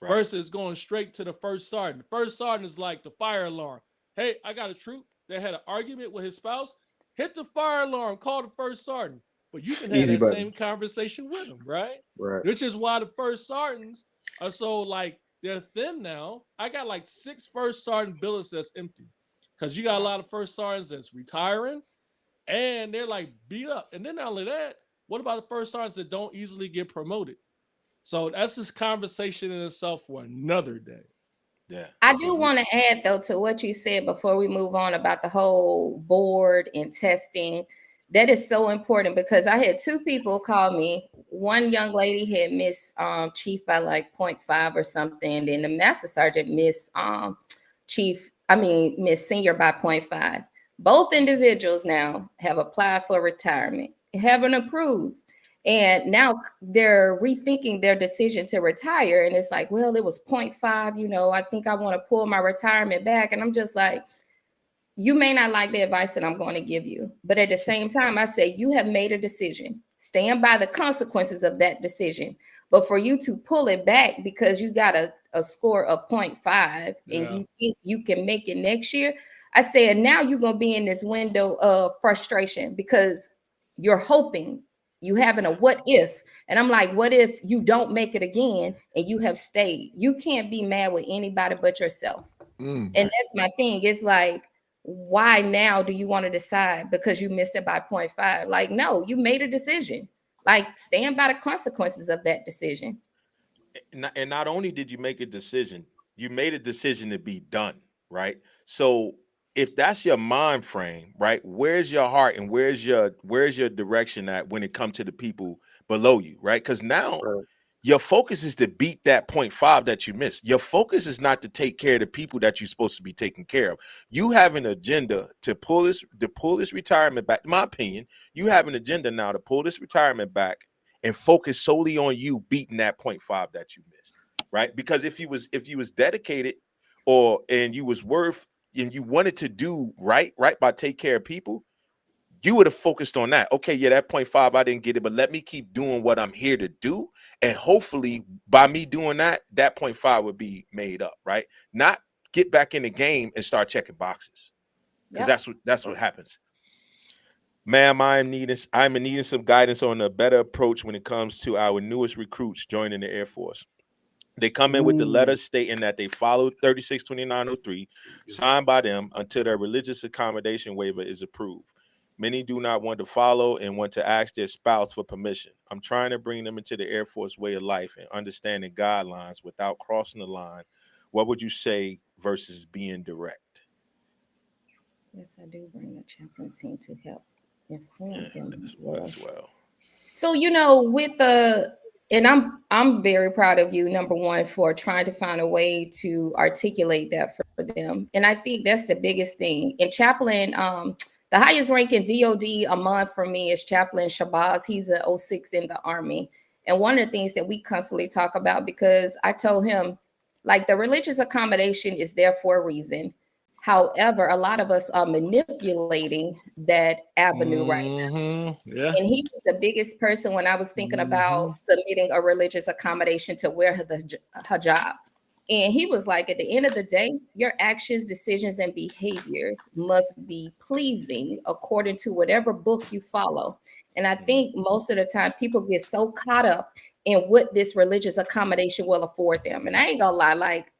Right. Versus going straight to the first sergeant. The first sergeant is like the fire alarm. Hey, I got a troop that had an argument with his spouse. Hit the fire alarm, call the first sergeant. But you can have that same conversation with him, right? Right. Which is why the first sergeants are so like, they're thin now. I got like 6 first sergeant billets that's empty. Because you got a lot of first sergeants that's retiring and they're like beat up. And then not only that, what about the first sergeants that don't easily get promoted? So that's this conversation in itself for another day. Yeah. I do want to add, though, to what you said before we move on about the whole board and testing. That is so important because I had two people call me. One young lady had missed chief by like 0.5 or something, and the master sergeant missed miss senior by 0.5. Both individuals now have applied for retirement, haven't approved. And now they're rethinking their decision to retire. And it's like, well, it was 0.5, I think I want to pull my retirement back. And I'm just like, you may not like the advice that I'm going to give you, but at the same time, I say you have made a decision. Stand by the consequences of that decision. But for you to pull it back because you got a score of 0.5 and you think you can make it next year, I said now you're going to be in this window of frustration because you're hoping, you having a what if. And I'm like, what if you don't make it again and you have stayed? You can't be mad with anybody but yourself. And that's my thing. It's like, why now do you want to decide because you missed it by 0.5? Like, no, you made a decision. Like, stand by the consequences of that decision. And not only did you make a decision, you made a decision to be done, right? So if that's your mind frame, right, where's your heart and where's your direction at when it comes to the people below you, right? Because now your focus is to beat that 0.5 that you missed. Your focus is not to take care of the people that you're supposed to be taking care of. You have an agenda to pull this retirement back. In my opinion, you have an agenda now to pull this retirement back and focus solely on you beating that 0.5 that you missed, right? Because if you was dedicated and you was worth and you wanted to do right by take care of people, you would have focused on that. Okay, yeah, that 0.5, I didn't get it, but let me keep doing what I'm here to do. And hopefully by me doing that 0.5 would be made up, right? Not get back in the game and start checking boxes. Because that's what happens. Ma'am, I'm needing some guidance on a better approach when it comes to our newest recruits joining the Air Force. They come in with the letter stating that they followed 362903, signed by them until their religious accommodation waiver is approved. Many do not want to follow and want to ask their spouse for permission. I'm trying to bring them into the Air Force way of life and understanding guidelines without crossing the line. What would you say versus being direct? Yes, I do bring a chaplain team to help inform them as well. So, and I'm very proud of you, number one, for trying to find a way to articulate that for them. And I think that's the biggest thing. And chaplain, the highest rank in DOD a month for me is Chaplain Shabazz. He's an 06 in the Army. And one of the things that we constantly talk about, because I told him, like, the religious accommodation is there for a reason. However, a lot of us are manipulating that avenue right now. Yeah. And he was the biggest person when I was thinking about submitting a religious accommodation to wear the hijab. And he was like, at the end of the day, your actions, decisions, and behaviors must be pleasing according to whatever book you follow. And I think most of the time people get so caught up in what this religious accommodation will afford them. And I ain't gonna lie, like,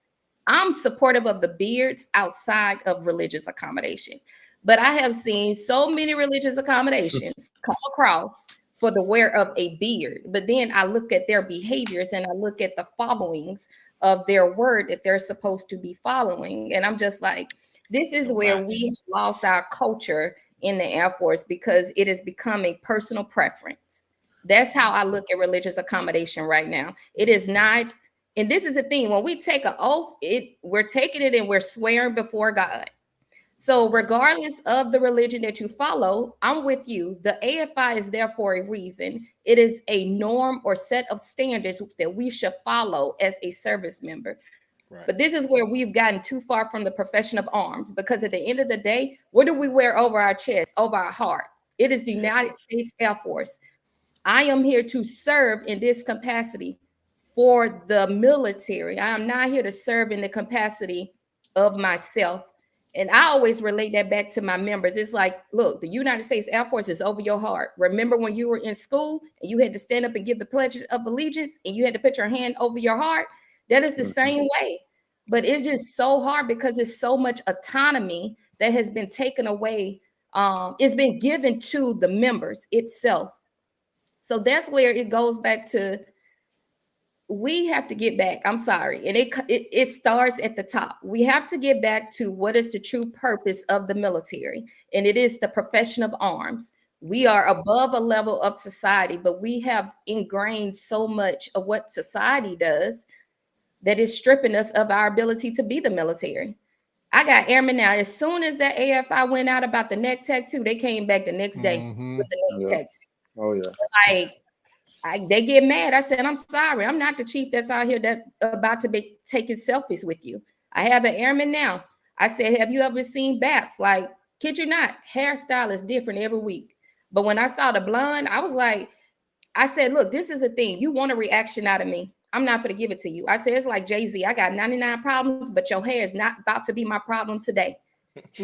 I'm supportive of the beards outside of religious accommodation. But I have seen so many religious accommodations come across for the wear of a beard. But then I look at their behaviors and I look at the followings of their word that they're supposed to be following. And I'm just like, this is where we have lost our culture in the Air Force because it has become a personal preference. That's how I look at religious accommodation right now. It is not, and this is the thing, when we take an oath, we're taking it and we're swearing before God. So regardless of the religion that you follow, I'm with you. The AFI is there for a reason. It is a norm or set of standards that we should follow as a service member. Right. But this is where we've gotten too far from the profession of arms, because at the end of the day, what do we wear over our chest, over our heart? It is the United States Air Force. I am here to serve in this capacity for the military. I am not here to serve in the capacity of myself. And I always relate that back to my members. It's like, look, the United States Air Force is over your heart. Remember when you were in school and you had to stand up and give the Pledge of Allegiance and you had to put your hand over your heart? That is the same way. But it's just so hard because it's so much autonomy that has been taken away. It's been given to the members itself. So that's where it goes back to, we have to get back. I'm sorry. And it starts at the top. We have to get back to what is the true purpose of the military. And it is the profession of arms. We are above a level of society, but we have ingrained so much of what society does that is stripping us of our ability to be the military. I got airmen now. As soon as that AFI went out about the neck tattoo, they came back the next day with the neck tattoo. Oh yeah. Like they get mad. I said, I'm sorry. I'm not the chief that's out here that about to be taking selfies with you. I have an airman now. I said, have you ever seen BAPS? Like, kid you not, hairstyle is different every week. But when I saw the blonde, I was like, I said, look, this is a thing. You want a reaction out of me. I'm not going to give it to you. I said, it's like Jay-Z. I got 99 problems, but your hair is not about to be my problem today.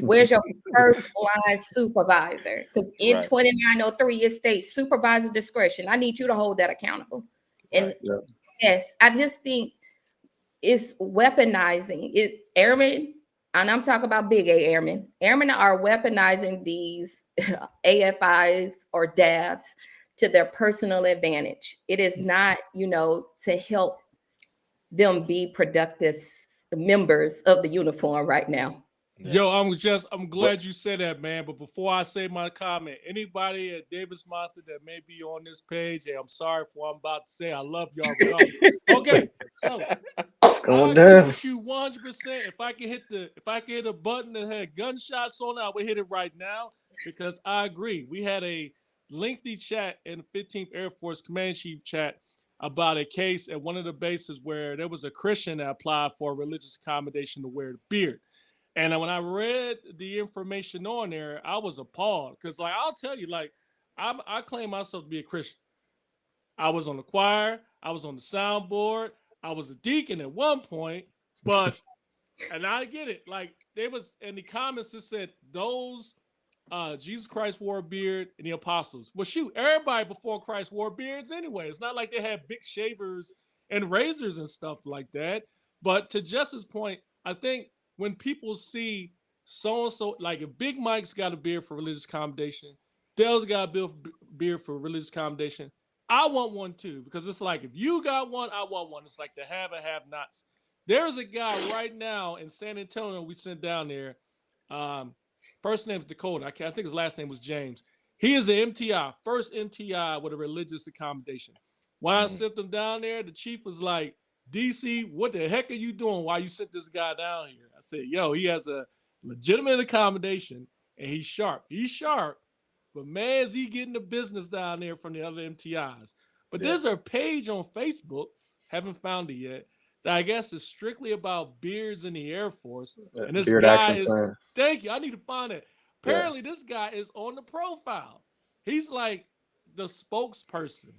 Where's your first line supervisor? Because in 2903, it states supervisor discretion. I need you to hold that accountable. And yes, I just think it's weaponizing it. Airmen, and I'm talking about big A airmen. Airmen are weaponizing these AFIs or DAFs to their personal advantage. It is not, to help them be productive members of the uniform right now. Yo, I'm glad you said that, man. But before I say my comment, anybody at Davis Monster that may be on this page, hey, I'm sorry for what I'm about to say. I love y'all regardless. Okay, so I agree with you 100%. If I can hit a button that had gunshots on it, I would hit it right now because I agree. We had a lengthy chat in the 15th Air Force Command Chief chat about a case at one of the bases where there was a Christian that applied for a religious accommodation to wear the beard. And when I read the information on there, I was appalled because, like, I'll tell you, like, I claim myself to be a Christian. I was on the choir, I was on the soundboard, I was a deacon at one point, but, and I get it, like, there was in the comments that said those Jesus Christ wore a beard and the apostles. Well, shoot, everybody before Christ wore beards anyway. It's not like they had big shavers and razors and stuff like that. But to Jess's point, I think when people see so-and-so, like if Big Mike's got a beard for religious accommodation, Dale's got a beard for religious accommodation, I want one too, because it's like, if you got one, I want one. It's like the have and have nots. There's a guy right now in San Antonio we sent down there. First name's Dakota. I think his last name was James. He is an MTI, first MTI with a religious accommodation. When I sent him down there, the chief was like, DC, what the heck are you doing while you sent this guy down here? I said, yo, he has a legitimate accommodation and he's sharp. He's sharp, but man, is he getting the business down there from the other MTIs. But there's a page on Facebook, haven't found it yet, that I guess is strictly about beards in the Air Force. And this guy is, thank you, I need to find it. Apparently this guy is on the profile. He's like the spokesperson.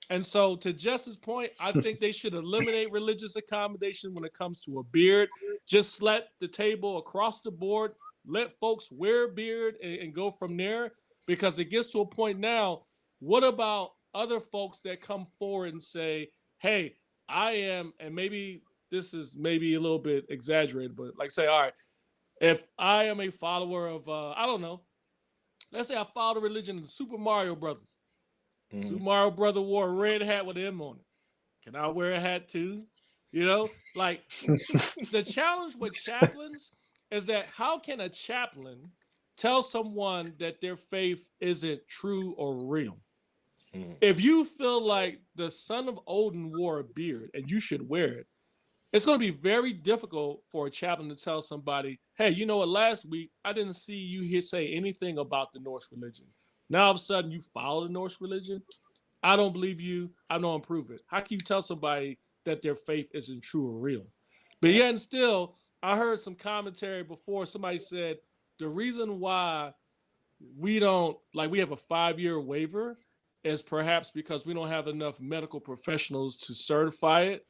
And so to Jess's point, I think they should eliminate religious accommodation when it comes to a beard. Just slap the table across the board, let folks wear a beard and go from there, because it gets to a point now, what about other folks that come forward and say, hey, I am, and maybe this is maybe a little bit exaggerated, but like say, all right, if I am a follower of, I don't know, let's say I follow the religion of the Super Mario Brothers. Super Mario Brother wore a red hat with M on it. Can I wear a hat too? Like the challenge with chaplains is that how can a chaplain tell someone that their faith isn't true or real? If you feel like the son of Odin wore a beard and you should wear it, it's going to be very difficult for a chaplain to tell somebody, hey, you know what, last week I didn't see you here say anything about the Norse religion. Now all of a sudden you follow the Norse religion. I don't believe you. I don't prove it. How can you tell somebody that their faith isn't true or real? But yet and still, I heard some commentary before. Somebody said the reason why we don't, like, we have a 5-year waiver is perhaps because we don't have enough medical professionals to certify it.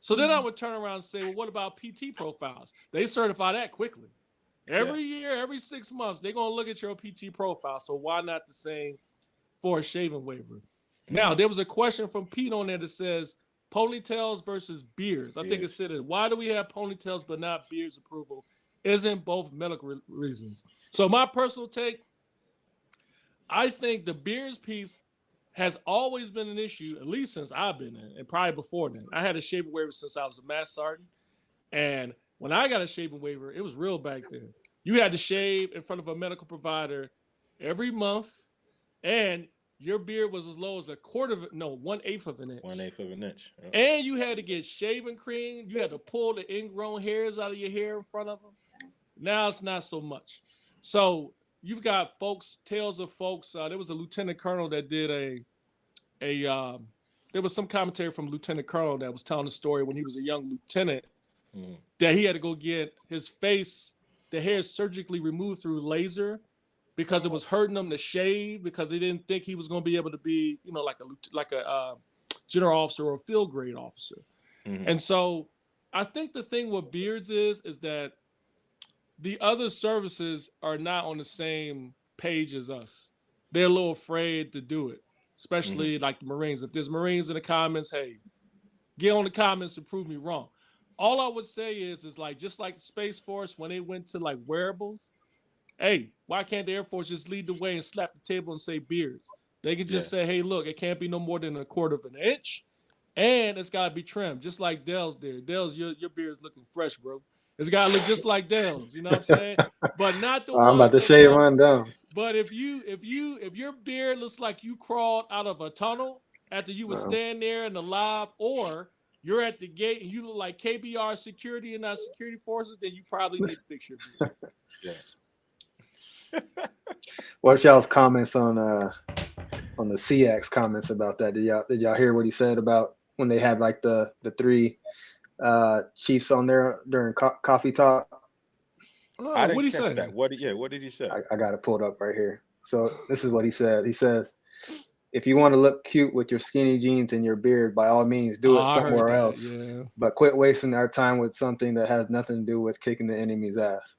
So then I would turn around and say, well, what about PT profiles? They certify that quickly. Every year, every 6 months, they're going to look at your PT profile. So why not the same for a shaving waiver? Now, there was a question from Pete on there that says ponytails versus beards. I think it said it. Why do we have ponytails but not beards approval? Isn't both medical reasons? So my personal take, I think the beards piece has always been an issue, at least since I've been in, and probably before then. I had a shaving waiver since I was a mass sergeant. And when I got a shaving waiver, it was real back then. You had to shave in front of a medical provider every month and your beard was as low as 1/8 of an inch. 1/8 of an inch. Yeah. And you had to get shaving cream. You had to pull the ingrown hairs out of your hair in front of them. Now it's not so much. So you've got tales of folks. There was a lieutenant colonel that did there was some commentary from Lieutenant Colonel that was telling the story when he was a young lieutenant that he had to go get his face, the hair surgically removed through laser because it was hurting him to shave because they didn't think he was going to be able to be, like a general officer or a field grade officer. And so I think the thing with beards is that the other services are not on the same page as us. They're a little afraid to do it, especially like the Marines. If there's Marines in the comments, hey, get on the comments and prove me wrong. All I would say is like, just like the Space Force, when they went to like wearables, hey, why can't the Air Force just lead the way and slap the table and say beards? They can just say, hey, look, it can't be no more than 1/4 of an inch, and it's got to be trimmed, just like Dell's did. Dell's, your beard's looking fresh, bro. It's got to look just like Dell's, you know what I'm saying? But not the I'm about to shave mine down. But if your beard looks like you crawled out of a tunnel after you were standing there in the live, or you're at the gate and you look like KBR security and not security forces, then you probably need to fix your beard. Yeah. What's y'all's comments on the CX comments about that? Did y'all hear what he said about when they had like the 3 chiefs on there during coffee talk? I didn't what did he catch say? that. What did he say? I got it pulled up right here. So this is what he said. He says, if you want to look cute with your skinny jeans and your beard, by all means, do it somewhere else. Yeah. But quit wasting our time with something that has nothing to do with kicking the enemy's ass.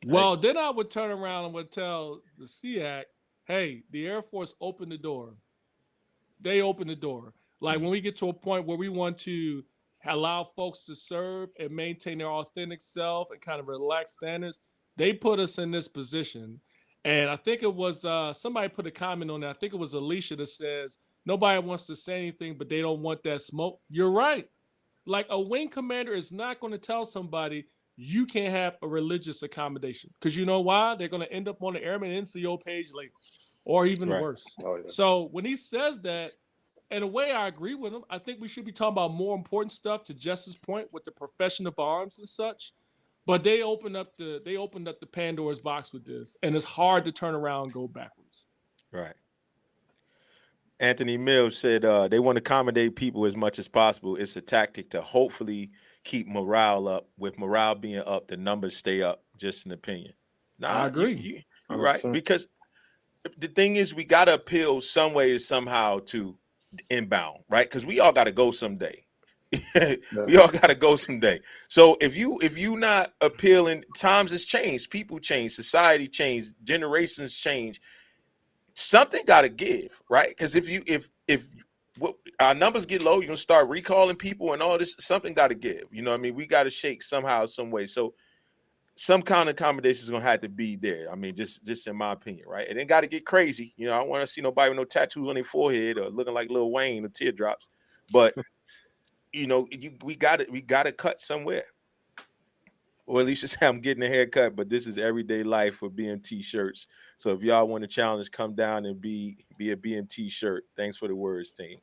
Well, then I would turn around and would tell the SEAC, hey, the Air Force opened the door. They opened the door. Like when we get to a point where we want to allow folks to serve and maintain their authentic self and kind of relaxed standards, they put us in this position. And I think it was somebody put a comment on that. I think it was Alicia that says, nobody wants to say anything, but they don't want that smoke. You're right. Like a wing commander is not going to tell somebody you can't have a religious accommodation, because you know why? They're going to end up on the Airman NCO page later, or even worse. Oh, yeah. So when he says that, in a way, I agree with him. I think we should be talking about more important stuff, to Justice's point, with the profession of arms and such. But they opened up the Pandora's box with this, and it's hard to turn around and go backwards. Right. Anthony Mills said they want to accommodate people as much as possible. It's a tactic to hopefully keep morale up. With morale being up, the numbers stay up. Just an opinion. I agree. You're right. Because the thing is, we got to appeal some way somehow to inbound, right? Because we all got to go someday. We all got to go someday. So if you not appealing, times has changed, people change, society changed, generations change. Something got to give, right? Because if our numbers get low, you're gonna start recalling people and all this. Something got to give. You know what I mean? We got to shake somehow, some way. So some kind of accommodation is gonna have to be there. I mean, just in my opinion, right? It ain't got to get crazy. You know, I don't want to see nobody with no tattoos on their forehead or looking like Lil Wayne or teardrops. But you know, we got to cut somewhere. Or at least just say I'm getting a haircut, but this is everyday life for BMT shirts. So if y'all want to challenge, come down and be a BMT shirt. Thanks for the words, team.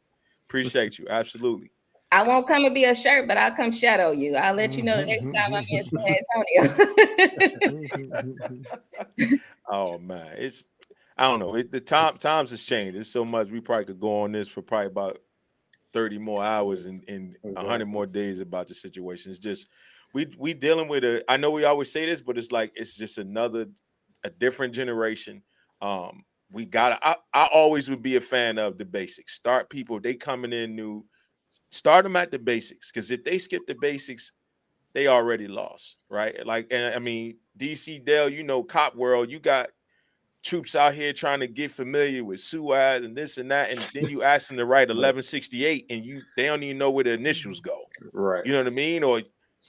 Appreciate you. Absolutely. I won't come and be a shirt, but I'll come shadow you. I'll let you know the next time I'm in San Antonio. Oh man, I don't know. The times has changed. It's so much. We probably could go on this for probably about 30 more hours and 100 more days about the situation. It's just we dealing with I know we always say this, but it's like it's just a different generation. We gotta I always would be a fan of the basics. Start people, they coming in new, start them at the basics, because if they skip the basics, they already lost, right? Like, and I mean, DC Dell, you know, cop world, you got troops out here trying to get familiar with SUAD and this and that, and then you ask them to write 1168 and they don't even know where the initials go, right? You know what I mean? Or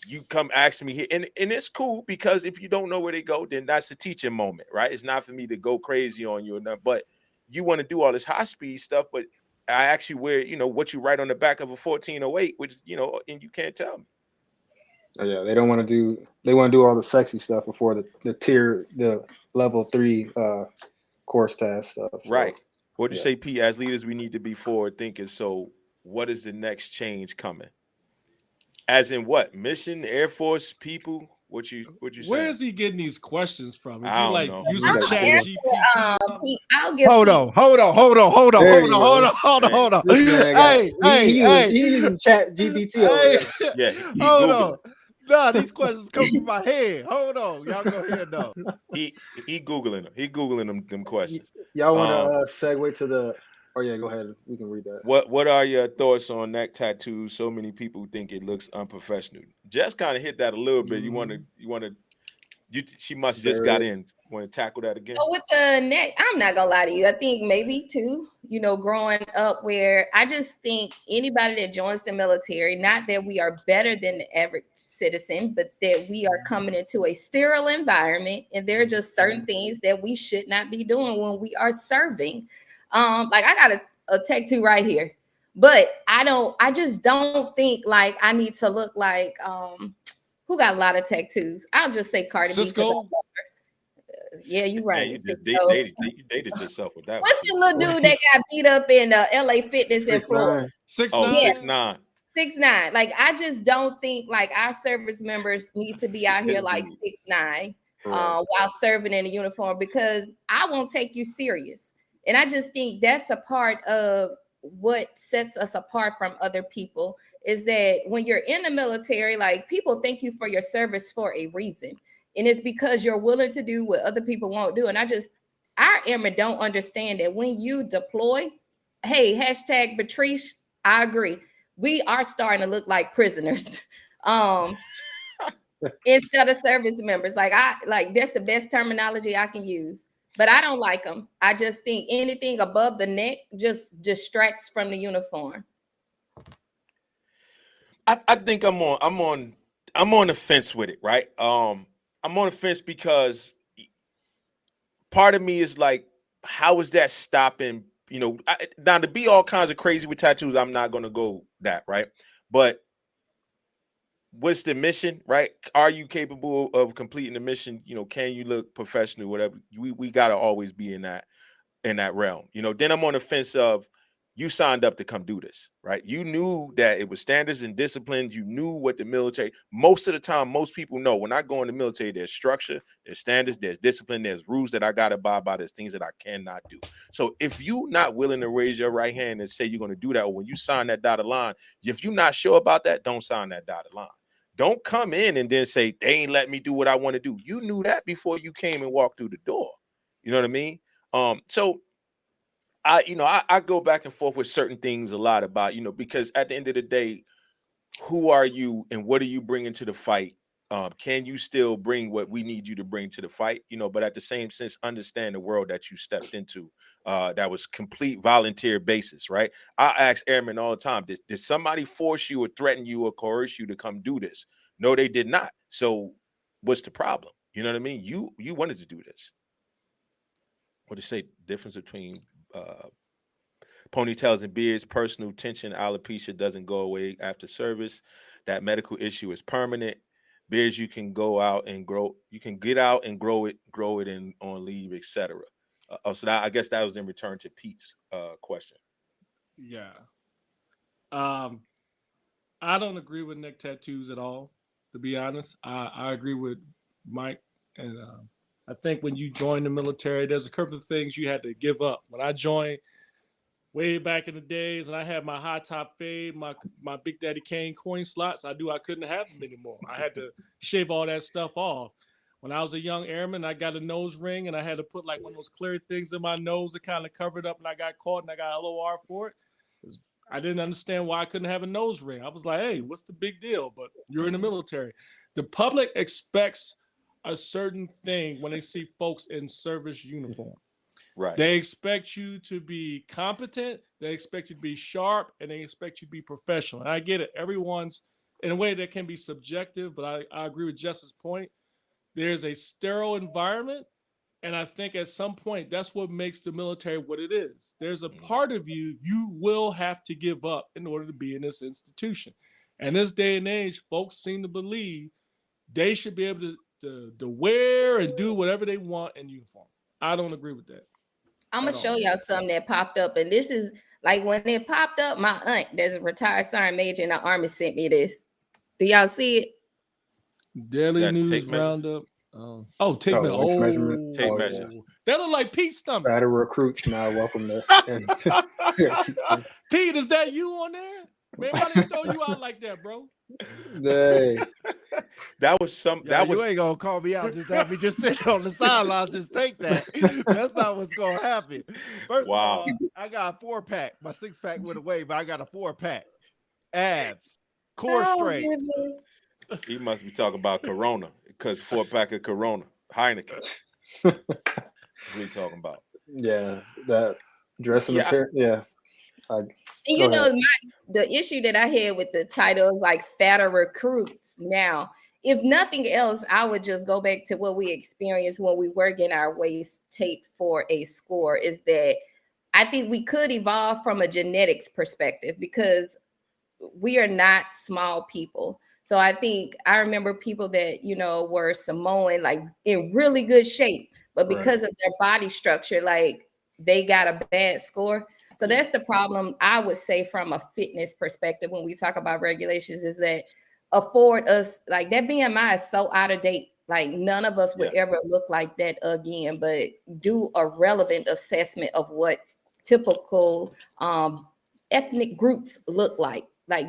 you come ask me here, and it's cool, because if you don't know where they go, then that's a teaching moment, right? It's not for me to go crazy on you or nothing, but you want to do all this high speed stuff, but I actually wear, you know, what you write on the back of a 1408, which, you know, and you can't tell me. Oh, yeah, they want to do all the sexy stuff before the level 3 course task stuff. So, Right. What'd you yeah. say, Pete? As leaders, we need to be forward thinking. So, what is the next change coming? As in what? Mission, Air Force, people? What you Where saying? is he getting these questions from? Is I he don't like know. using I'll Chat answer, GPT or something? Pete, I'll give Hold Pete. on, hold on, hold on, hold on, There hold you on, go. hold on, hold on, Hey, hold on. This man got Hey, hey, he using Chat GPT over hey, there. Yeah, he hold Googling. on. Nah, these questions come from my head. Hold on, y'all go ahead though. He Googling them. He Googling them questions. Y'all want Um, to segue to the? Oh yeah, go ahead. We can read that. what are your thoughts on neck tattoos? So many people think it looks unprofessional. Just kind of hit that a little bit. She must just got in. Want to tackle that again? So with the neck, I'm not gonna lie to you. I think maybe too, growing up where I just think anybody that joins the military, not that we are better than the average citizen, but that we are coming into a sterile environment, and there are just certain things that we should not be doing when we are serving. Like I got a tattoo right here, but I just don't think like I need to look like who got a lot of tattoos. I'll just say Cardi B. Cisco? Yeah, you're Man, right. you just So, dated yourself with that. what's the little dude that got beat up in LA Fitness in 6ix9ine. Florida? 6ix9ine? Yeah. 6ix9ine. 6ix9ine. Like I just don't think like our service members need to be out here His like dude. 6ix9ine Right. while serving in a uniform because I won't take you serious. And I just think that's a part of what sets us apart from other people is that when you're in the military, like people thank you for your service for a reason. And it's because you're willing to do what other people won't do. And our airmen don't understand that when you deploy, hey, hashtag Patrice, I agree. We are starting to look like prisoners. Instead of service members. Like that's the best terminology I can use. But I don't like them. I just think anything above the neck just distracts from the uniform. I think I'm on the fence with it, right? I'm on the fence because part of me is like, how is that stopping? Now to be all kinds of crazy with tattoos, I'm not gonna go that, right? But what's the mission, right? Are you capable of completing the mission? Can you look professional? Whatever. We gotta always be in that realm. Then I'm on the fence of you signed up to come do this, right? You knew that it was standards and disciplines. You knew what the military, most of the time, most people know when I go in the military, there's structure, there's standards, there's discipline, there's rules that I got to abide by, there's things that I cannot do. So if you're not willing to raise your right hand and say you're going to do that, or when you sign that dotted line, if you're not sure about that, don't sign that dotted line. Don't come in and then say, they ain't let me do what I want to do. You knew that before you came and walked through the door. You know what I mean? So I go back and forth with certain things a lot about, because at the end of the day, who are you and what are you bringing to the fight? Can you still bring what we need you to bring to the fight? But at the same sense, understand the world that you stepped into. That was complete volunteer basis, right? I ask airmen all the time, did somebody force you or threaten you or coerce you to come do this? No, they did not. So what's the problem? You know what I mean? You wanted to do this. What to say? Difference between ponytails and beards, personal tension, alopecia doesn't go away after service. That medical issue is permanent. Beards you can go out and grow. You can get out and grow it in on leave, etc. So I guess that was in return to Pete's question. Yeah. I don't agree with neck tattoos at all, to be honest. I agree with Mike. And I think when you join the military, there's a couple of things you had to give up. When I joined way back in the days and I had my high top fade, my Big Daddy Kane coin slots, I knew I couldn't have them anymore. I had to shave all that stuff off. When I was a young airman, I got a nose ring and I had to put like one of those clear things in my nose that kind of covered up, and I got caught and I got LOR for it. I didn't understand why I couldn't have a nose ring. I was like, hey, what's the big deal? But you're in the military. The public expects a certain thing when they see folks in service uniform. Right. They expect you to be competent, they expect you to be sharp, and they expect you to be professional. And I get it. Everyone's in a way that can be subjective, but I agree with Jess's point. There's a sterile environment. And I think at some point, that's what makes the military what it is. There's a part of you will have to give up in order to be in this institution. And this day and age, folks seem to believe they should be able to wear and do whatever they want in uniform. I don't agree with that. I'm at gonna show all. y'all something that popped up, and this is like when it popped up. My aunt, that's a retired sergeant major in the Army, sent me this. Do y'all see it? Daily That News tape measure? Roundup. Tape Oh, measure. the waist measurement. Tape Oh measure. yeah. That look like Pete's stomach. Fatter recruits now welcome to. Pete, is that you on there? Man, why they throw you out like that, bro? Hey. That was some. Yo, That you was ain't gonna call me out. Just have me just sit on the sidelines. Just take that. That's not what's gonna happen. First Wow. of all, I got a 4-pack. My 6-pack went away, but I got a 4-pack. Abs, core Oh, strength. goodness. he must be talking about Corona because 4-pack of Corona Heineken. That's what he talking about. Yeah, that dressing Yeah. appearance. Yeah. And you know, the issue that I had with the title is like fatter recruits. Now, if nothing else, I would just go back to what we experienced when we were getting our waist taped for a score. Is that I think we could evolve from a genetics perspective because we are not small people. So I think I remember people that, you know, were Samoan, like in really good shape, but because of their body structure, like they got a bad score. So that's the problem, I would say, from a fitness perspective when we talk about regulations, is that afford us, like that BMI is so out of date. Like none of us would ever look like that again, but do a relevant assessment of what typical ethnic groups look like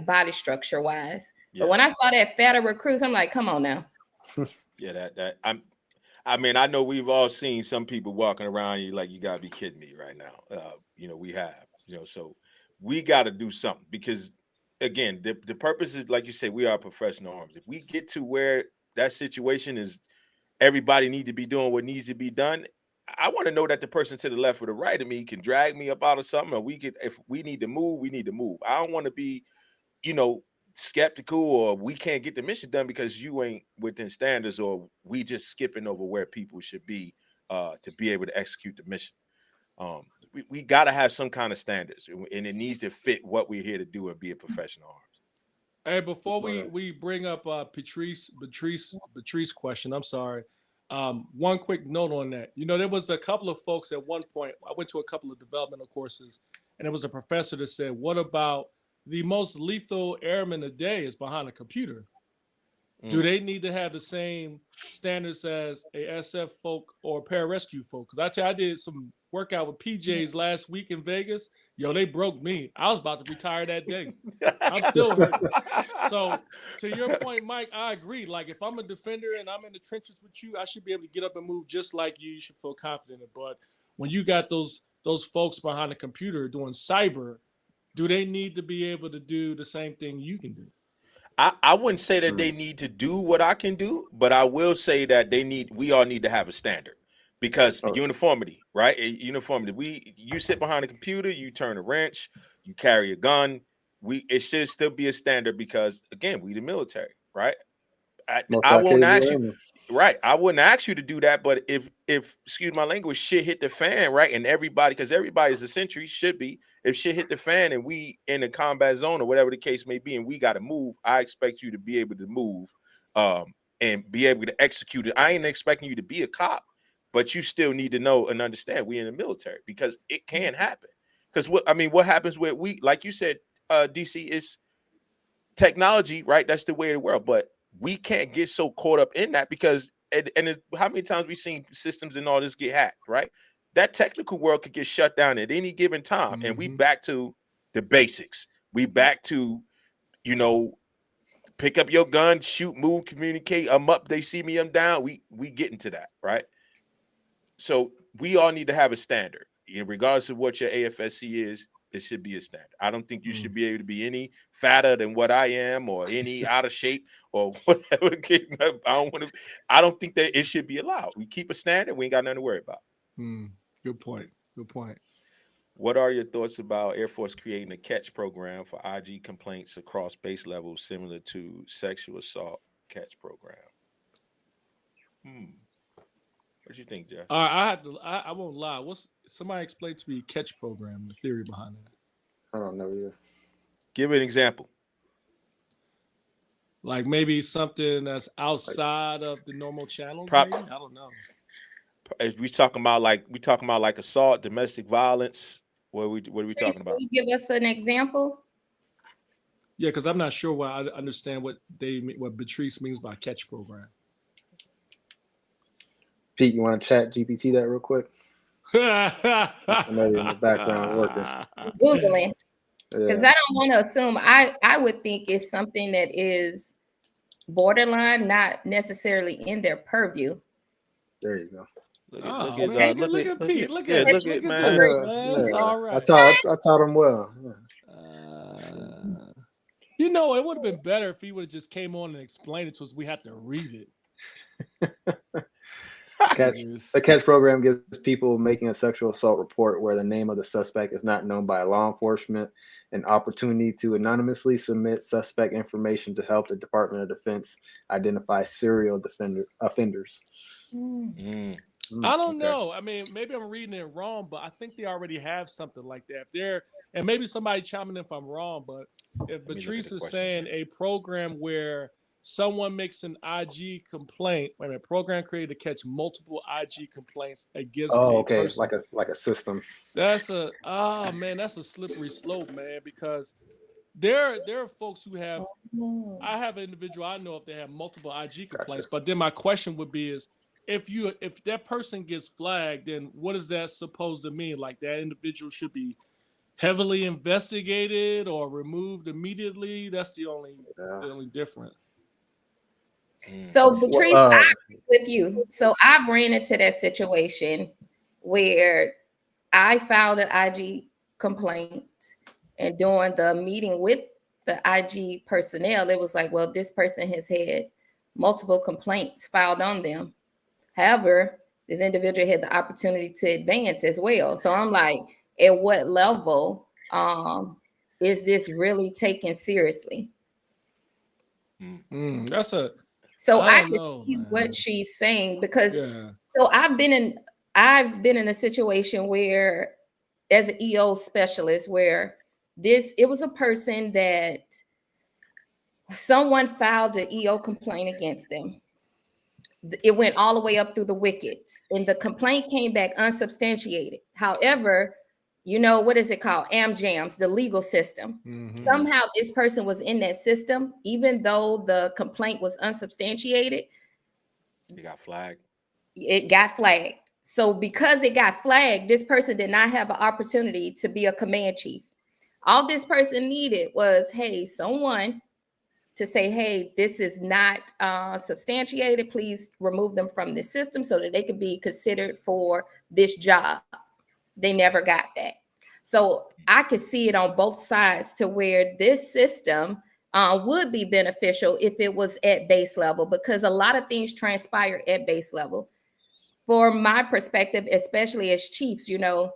body structure wise. But when I saw that fatter recruits, I'm like, come on now. Yeah, I mean, I know we've all seen some people walking around you like, you gotta be kidding me right now. You know, we have, you know, so we got to do something because, again, the purpose is, like you say, we are professional arms. If we get to where that situation is, everybody need to be doing what needs to be done. I want to know that the person to the left or the right of me can drag me up out of something, or we could, if we need to move, we need to move. I don't want to be, you know, skeptical or we can't get the mission done because you ain't within standards, or we just skipping over where people should be to be able to execute the mission. We got to have some kind of standards, and it needs to fit what we're here to do and be a professional arms. Hey, before we bring up Patrice question, I'm sorry. One quick note on that. You know, there was a couple of folks at one point. I went to a couple of developmental courses, and there was a professor that said, "What about the most lethal airman today is behind a computer? Do they need to have the same standards as a SF folk or pararescue folk?" Because I tell you, I did some workout with PJs last week in Vegas. Yo, they broke me. I was about to retire that day. I'm still hurting. So to your point, Mike, I agree. Like if I'm a defender and I'm in the trenches with you, I should be able to get up and move just like you. You should feel confident in it. But when you got those folks behind the computer doing cyber, do they need to be able to do the same thing you can do? I wouldn't say that they need to do what I can do, but I will say that we all need to have a standard, because uniformity, right? Uniformity. You sit behind a computer, you turn a wrench, you carry a gun. It should still be a standard because, again, we the military, right? I won't ask you, right? I wouldn't ask you to do that, but if excuse my language, shit hit the fan, right? And everybody, because everybody's a sentry, should be. If shit hit the fan and we in a combat zone or whatever the case may be, and we got to move, I expect you to be able to move, and be able to execute it. I ain't expecting you to be a cop, but you still need to know and understand we in the military, because it can happen. Because what happens with like you said, DC, is technology, right? That's the way of the world, but we can't get so caught up in that, because how many times we've seen systems and all this get hacked, right? That technical world could get shut down at any given time, and we back to the basics. We back to, pick up your gun, shoot, move, communicate. I'm up, they see me, I'm down. We get into that, right? So we all need to have a standard, regardless of what your AFSC is. It should be a standard. I don't think you should be able to be any fatter than what I am, or any out of shape, or whatever. I don't think that it should be allowed. We keep a standard. We ain't got nothing to worry about. Good point. What are your thoughts about Air Force creating a catch program for IG complaints across base levels, similar to sexual assault catch program? What you think, Jeff? I won't lie. Somebody explain to me catch program, the theory behind that? I don't know either. Give an example. Like maybe something that's outside of the normal channels. Maybe? I don't know. If we talking about like assault, domestic violence, what are we Please, talking can about? you give us an example? Yeah, because I'm not sure what I understand what Patrice means by catch program. Pete, you want to chat GPT that real quick? I know you're in the background working. Googling, because Yeah, I don't want to assume. I would think it's something that is borderline, not necessarily in their purview. there you go. Look Oh, at man, look at Pete. Look yeah, at look look at at I man. this, know. man. It's Yeah. all right. I taught him well. Yeah. You know, it would have been better if he would have just came on and explained it to us. We had to read it. The catch program gives people making a sexual assault report where the name of the suspect is not known by law enforcement an opportunity to anonymously submit suspect information to help the Department of Defense identify serial offenders. I don't know. I mean, maybe I'm reading it wrong, but I think they already have something like that. And maybe somebody chiming in if I'm wrong, but if Patrice is saying a program where someone makes an IG complaint, wait a minute, program created to catch multiple IG complaints against a person. Like a system. That's that's a slippery slope, man, because there are folks who have I have an individual I know if they have multiple IG complaints, but then my question would be is if that person gets flagged, then what is that supposed to mean? Like that individual should be heavily investigated or removed immediately? That's the only difference. So, Patrice, I agree with you. So I've ran into that situation where I filed an IG complaint, and during the meeting with the IG personnel, it was like, well, this person has had multiple complaints filed on them. However, this individual had the opportunity to advance as well. So I'm like, at what level is this really taken seriously? So I can see what she's saying because so I've been in a situation where as an EO specialist where it was a person that someone filed an EO complaint against them. It went all the way up through the wickets and the complaint came back unsubstantiated. However, you know, what is it called? AmJams, the legal system. Somehow this person was in that system, even though the complaint was unsubstantiated. It got flagged. It got flagged. So because it got flagged, this person did not have an opportunity to be a command chief. All this person needed was, hey, someone to say, hey, this is not substantiated. Please remove them from the system so that they could be considered for this job. They never got that. So I could see it on both sides to where this system would be beneficial if it was at base level, because a lot of things transpire at base level. For my perspective, especially as chiefs, you know,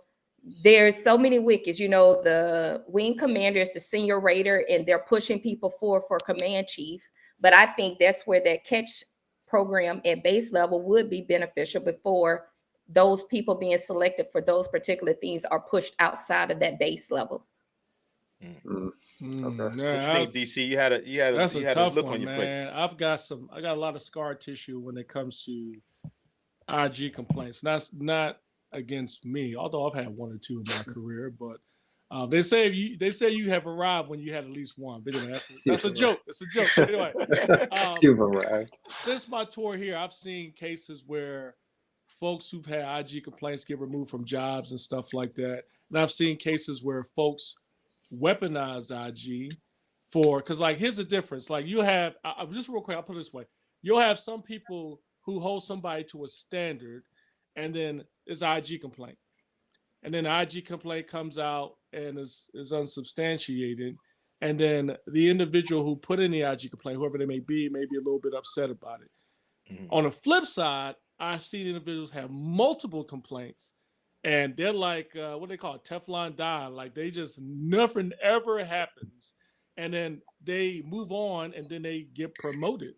there's so many wickets, you know, the wing commander is the senior raider and they're pushing people for command chief. But I think that's where that catch program at base level would be beneficial before those people being selected for those particular things are pushed outside of that base level. Okay. What you think, DC? You had a look on your face. I got a lot of scar tissue when it comes to IG complaints. That's not against me, although I've had one or two in my career, but they say you have arrived when you had at least one. But anyway, that's a joke. It's a joke. Anyway, you've arrived. Since my tour here, I've seen cases where folks who've had IG complaints get removed from jobs and stuff like that. And I've seen cases where folks weaponize IG because like here's the difference. Like you have just real quick, I'll put it this way. You'll have some people who hold somebody to a standard, and then there's an IG complaint. And then the IG complaint comes out and is unsubstantiated. And then the individual who put in the IG complaint, whoever they may be a little bit upset about it. On the flip side, I've seen individuals have multiple complaints and they're like, what they call it, Teflon Don. Like they just, nothing ever happens. And then they move on and then they get promoted.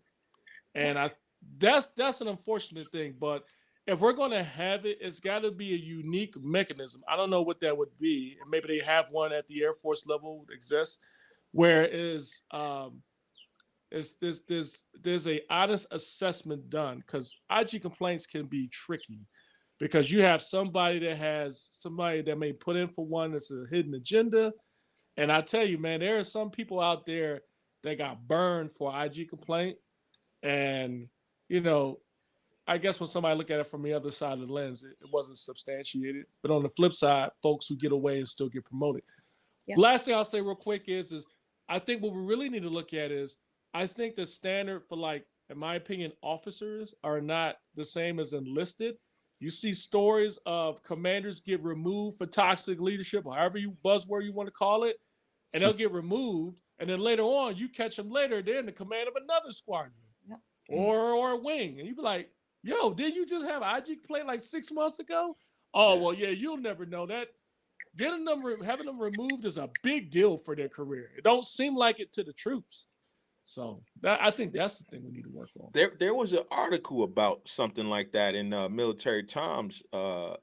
And that's an unfortunate thing, but if we're going to have it, it's got to be a unique mechanism. I don't know what that would be. Maybe they have one at the Air Force level exists, where there's a honest assessment done, because IG complaints can be tricky. because you have somebody that may put in for one that's a hidden agenda. And I tell you, man, there are some people out there that got burned for IG complaint. And, you know, I guess when somebody look at it from the other side of the lens, it wasn't substantiated. But on the flip side, folks who get away and still get promoted. Yeah. Last thing I'll say real quick is I think what we really need to look at is I think the standard for, like, in my opinion, officers are not the same as enlisted. You see stories of commanders get removed for toxic leadership, or however you buzzword you want to call it, and they'll get removed. And then later on, you catch them later, they're in the command of another squadron or a wing. And you be like, yo, did you just have IG play like 6 months ago? Oh, well, yeah, you'll never know that. Having them removed is a big deal for their career. It don't seem like it to the troops. So I think that's the thing we need to work on. There was an article about something like that in Military Times. I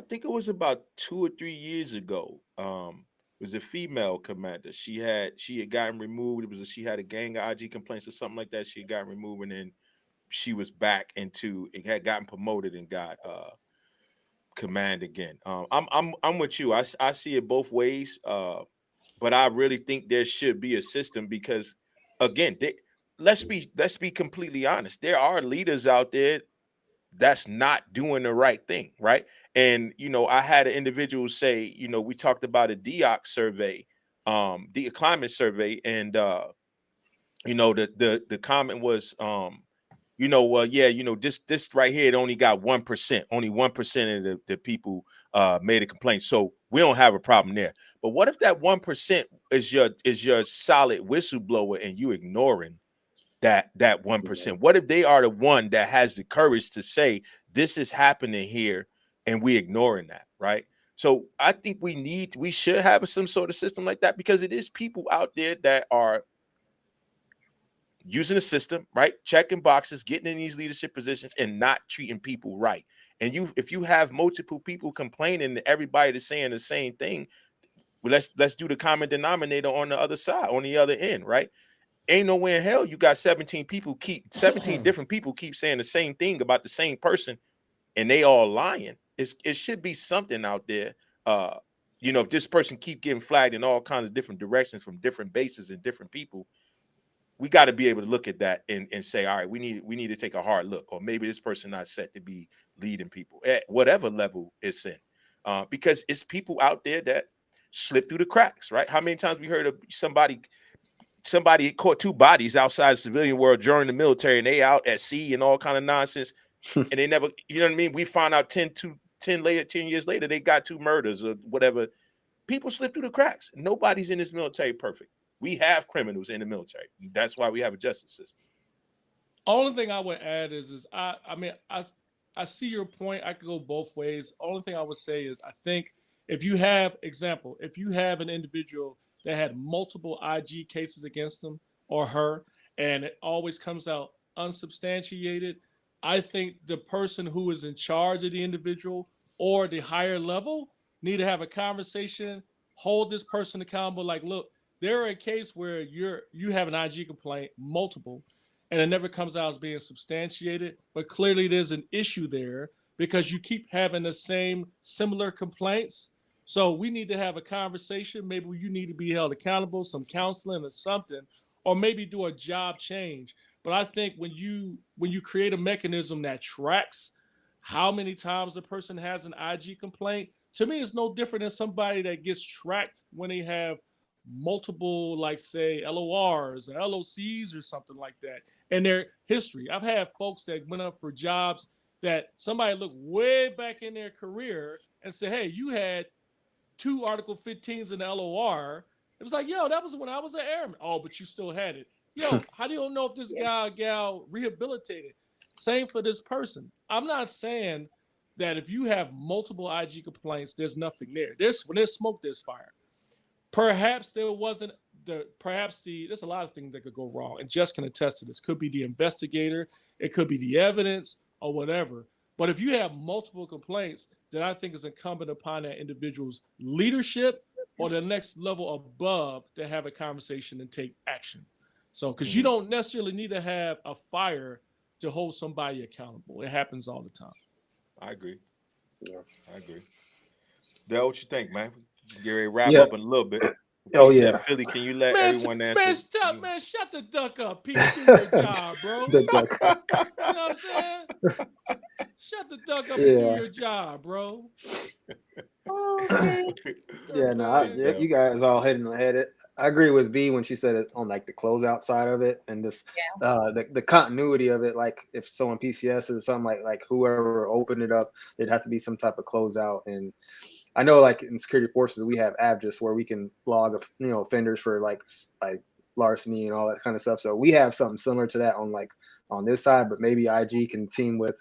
think it was about 2 or 3 years ago. It was a female commander. She had gotten removed. She had a gang of IG complaints or something like that. She had gotten removed, and then she was back it had gotten promoted and got command again. I'm with you. I see it both ways. But I really think there should be a system because, again, let's be completely honest. There are leaders out there that's not doing the right thing, right? And I had an individual say, we talked about a DOC survey, the climate survey, and the comment was, this right here, it only got 1%. Only 1% of the people made a complaint, so we don't have a problem there. But what if that 1% is your solid whistleblower and you ignoring that 1%? What if they are the one that has the courage to say this is happening here and we ignoring that, right? So I think we should have some sort of system like that, because it is people out there that are using the system, right? Checking boxes, getting in these leadership positions and not treating people right. And if you have multiple people complaining and everybody is saying the same thing, well, let's do the common denominator on the other side, on the other end, right? Ain't no way in hell you got 17 different people keep saying the same thing about the same person and they all lying. It should be something out there. If this person keep getting flagged in all kinds of different directions from different bases and different people, we got to be able to look at that and say, all right, we need to take a hard look, or maybe this person not set to be leading people at whatever level it's in, because it's people out there that slip through the cracks, right? How many times we heard of somebody caught 2 bodies outside the civilian world during the military, and they out at sea and all kind of nonsense, and they never, you know what I mean? We found out 10 years later they got 2 murders or whatever. People slip through the cracks. Nobody's in this military perfect. We have criminals in the military. That's why we have a justice system. Only thing I would add is I see your point. I could go both ways. Only thing I would say is I think if you have an individual that had multiple IG cases against him or her, and it always comes out unsubstantiated, I think the person who is in charge of the individual or the higher level need to have a conversation, hold this person accountable. Like, look, there are a case where you have an IG complaint, multiple, and it never comes out as being substantiated, but clearly there's an issue there because you keep having the same similar complaints. So we need to have a conversation. Maybe you need to be held accountable, some counseling or something, or maybe do a job change. But I think when you create a mechanism that tracks how many times a person has an IG complaint, to me, it's no different than somebody that gets tracked when they have multiple, like, say, LORs or LOCs or something like that in their history. I've had folks that went up for jobs that somebody looked way back in their career and said, hey, you had 2 Article 15s in the LOR. It was like, yo, that was when I was an airman. Oh, but you still had it. Yo, how do you know if this guy or gal rehabilitated? Same for this person. I'm not saying that if you have multiple IG complaints, there's nothing there. When there's smoke, there's fire. Perhaps there's a lot of things that could go wrong, and Jess can attest to this. Could be the investigator, it could be the evidence or whatever. But if you have multiple complaints, then I think it's incumbent upon that individual's leadership or the next level above to have a conversation and take action. So, because you don't necessarily need to have a fire to hold somebody accountable. It happens all the time. I agree. Yeah. I agree. Dale, what you think, man? Get ready to wrap Yeah. up in a little bit. Oh He said, yeah. Philly, can you let Man, everyone answer? man, shut the duck up, Pete. Do your job, bro. The duck. You know what I'm saying? Shut the duck up and do Yeah. your job, bro. Okay. Yeah, no, Yeah. you guys all hitting the head. I agree with B when she said it on like the closeout side of it, and this the continuity of it. Like if someone PCS or something like whoever opened it up, there'd have to be some type of closeout. And I know like in security forces we have Abjus where we can log offenders for like larceny and all that kind of stuff. So we have something similar to that on this side, but maybe IG can team with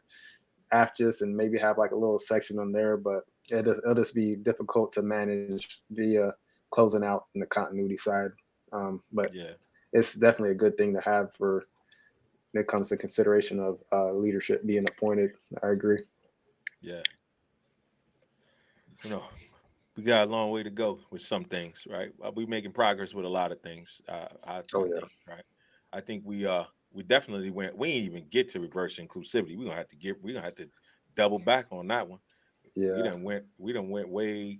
Abjus and maybe have like a little section on there, but it'll just be difficult to manage via closing out in the continuity side. But Yeah. it's definitely a good thing to have for when it comes to consideration of leadership being appointed. I agree. Yeah. We got a long way to go with some things, right? We making progress with a lot of things. I think, right? I think we definitely went. We ain't even get to reverse inclusivity. We're gonna have to double back on that one. Yeah. We done went way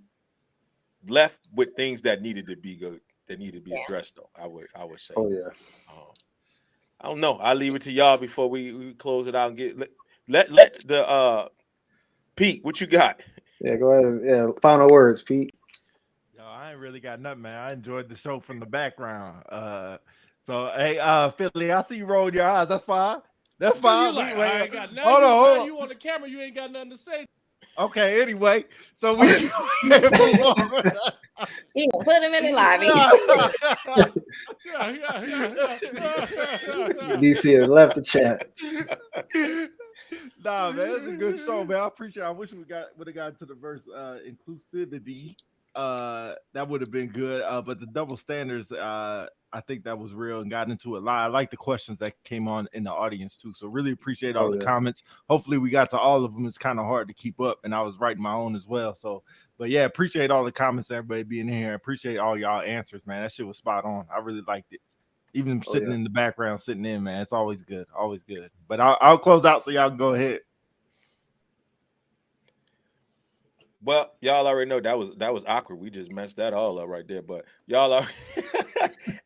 left with things that needed to be good, that needed to be addressed. Though I would say. Oh yeah. I don't know. I'll leave it to y'all before we close it out and let the Pete. What you got? Yeah. Go ahead. Yeah. Final words, Pete. Yo, I ain't really got nothing, man. I enjoyed the show from the background. So hey, Philly, I see you rolled your eyes. That's fine. That's Because you fine. like, I ain't got Hold on. you on the camera, you ain't got nothing to say. Okay, anyway, so we can move on. You gonna put him in the lobby. DC has left the chat. Nah, man, it's a good show, man. I appreciate it. I wish we would have gotten to the verse inclusivity. That would have been good. But the double standards, I think that was real and got into a lot. I like the questions that came on in the audience too. So really appreciate all the comments. Hopefully we got to all of them. It's kind of hard to keep up, and I was writing my own as well. So, but yeah, appreciate all the comments, everybody being here. Appreciate all y'all answers, man. That shit was spot on. I really liked it. Even sitting in the background, sitting in, man, it's always good, always good. But I'll close out so y'all can go ahead. Well, y'all already know that was awkward. We just messed that all up right there. But y'all are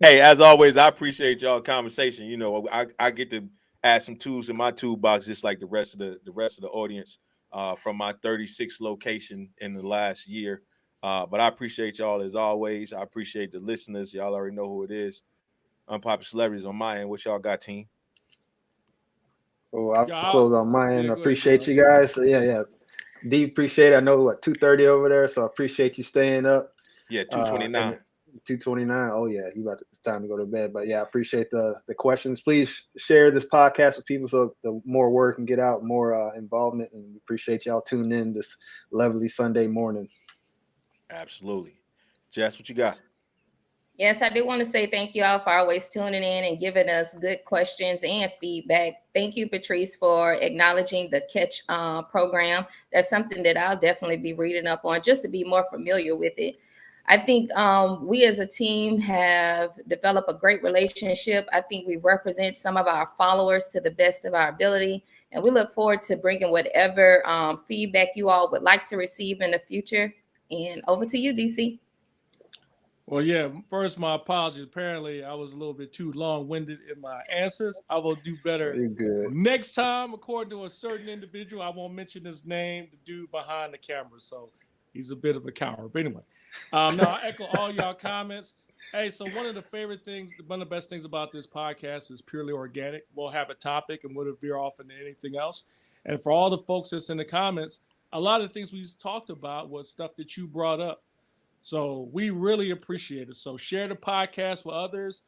hey, as always, I appreciate y'all conversation. You know, I get to add some tools in my toolbox just like the rest of the audience from my 36th location in the last year. But I appreciate y'all as always. I appreciate the listeners. Y'all already know who it is. Unpopular celebrities on my end. What y'all got, team? Oh, I'll close on my end. Yeah, appreciate you guys. So, yeah. D, appreciate it. I know what 2:30 over there, so I appreciate you staying up. Yeah, 2:29. 2:29. Oh yeah, it's time to go to bed. But yeah, I appreciate the questions. Please share this podcast with people so the more word can get out, more involvement, and we appreciate y'all tuning in this lovely Sunday morning. Absolutely. Jess, what you got? Yes, I do want to say thank you all for always tuning in and giving us good questions and feedback. Thank you, Patrice, for acknowledging the Catch program. That's something that I'll definitely be reading up on just to be more familiar with it. I think we as a team have developed a great relationship. I think we represent some of our followers to the best of our ability. And we look forward to bringing whatever feedback you all would like to receive in the future. And over to you, DC. Well, yeah, first, my apologies. Apparently, I was a little bit too long-winded in my answers. I will do better next time, according to a certain individual. I won't mention his name, the dude behind the camera. So he's a bit of a coward. But anyway, now I echo all y'all comments. Hey, so one of the best things about this podcast is purely organic. We'll have a topic and we'll veer off into anything else. And for all the folks that's in the comments, a lot of the things we talked about was stuff that you brought up. So we really appreciate it. So share the podcast with others.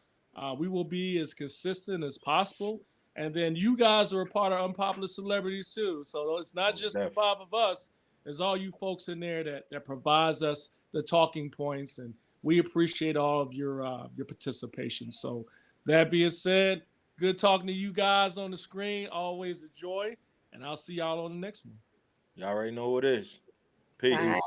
We will be as consistent as possible. And then you guys are a part of Unpopular Celebrities too. So it's not just the five of us. There's all you folks in there that provides us the talking points. And we appreciate all of your participation. So that being said, good talking to you guys on the screen. Always a joy. And I'll see y'all on the next one. Y'all already know who it is. Peace. Bye.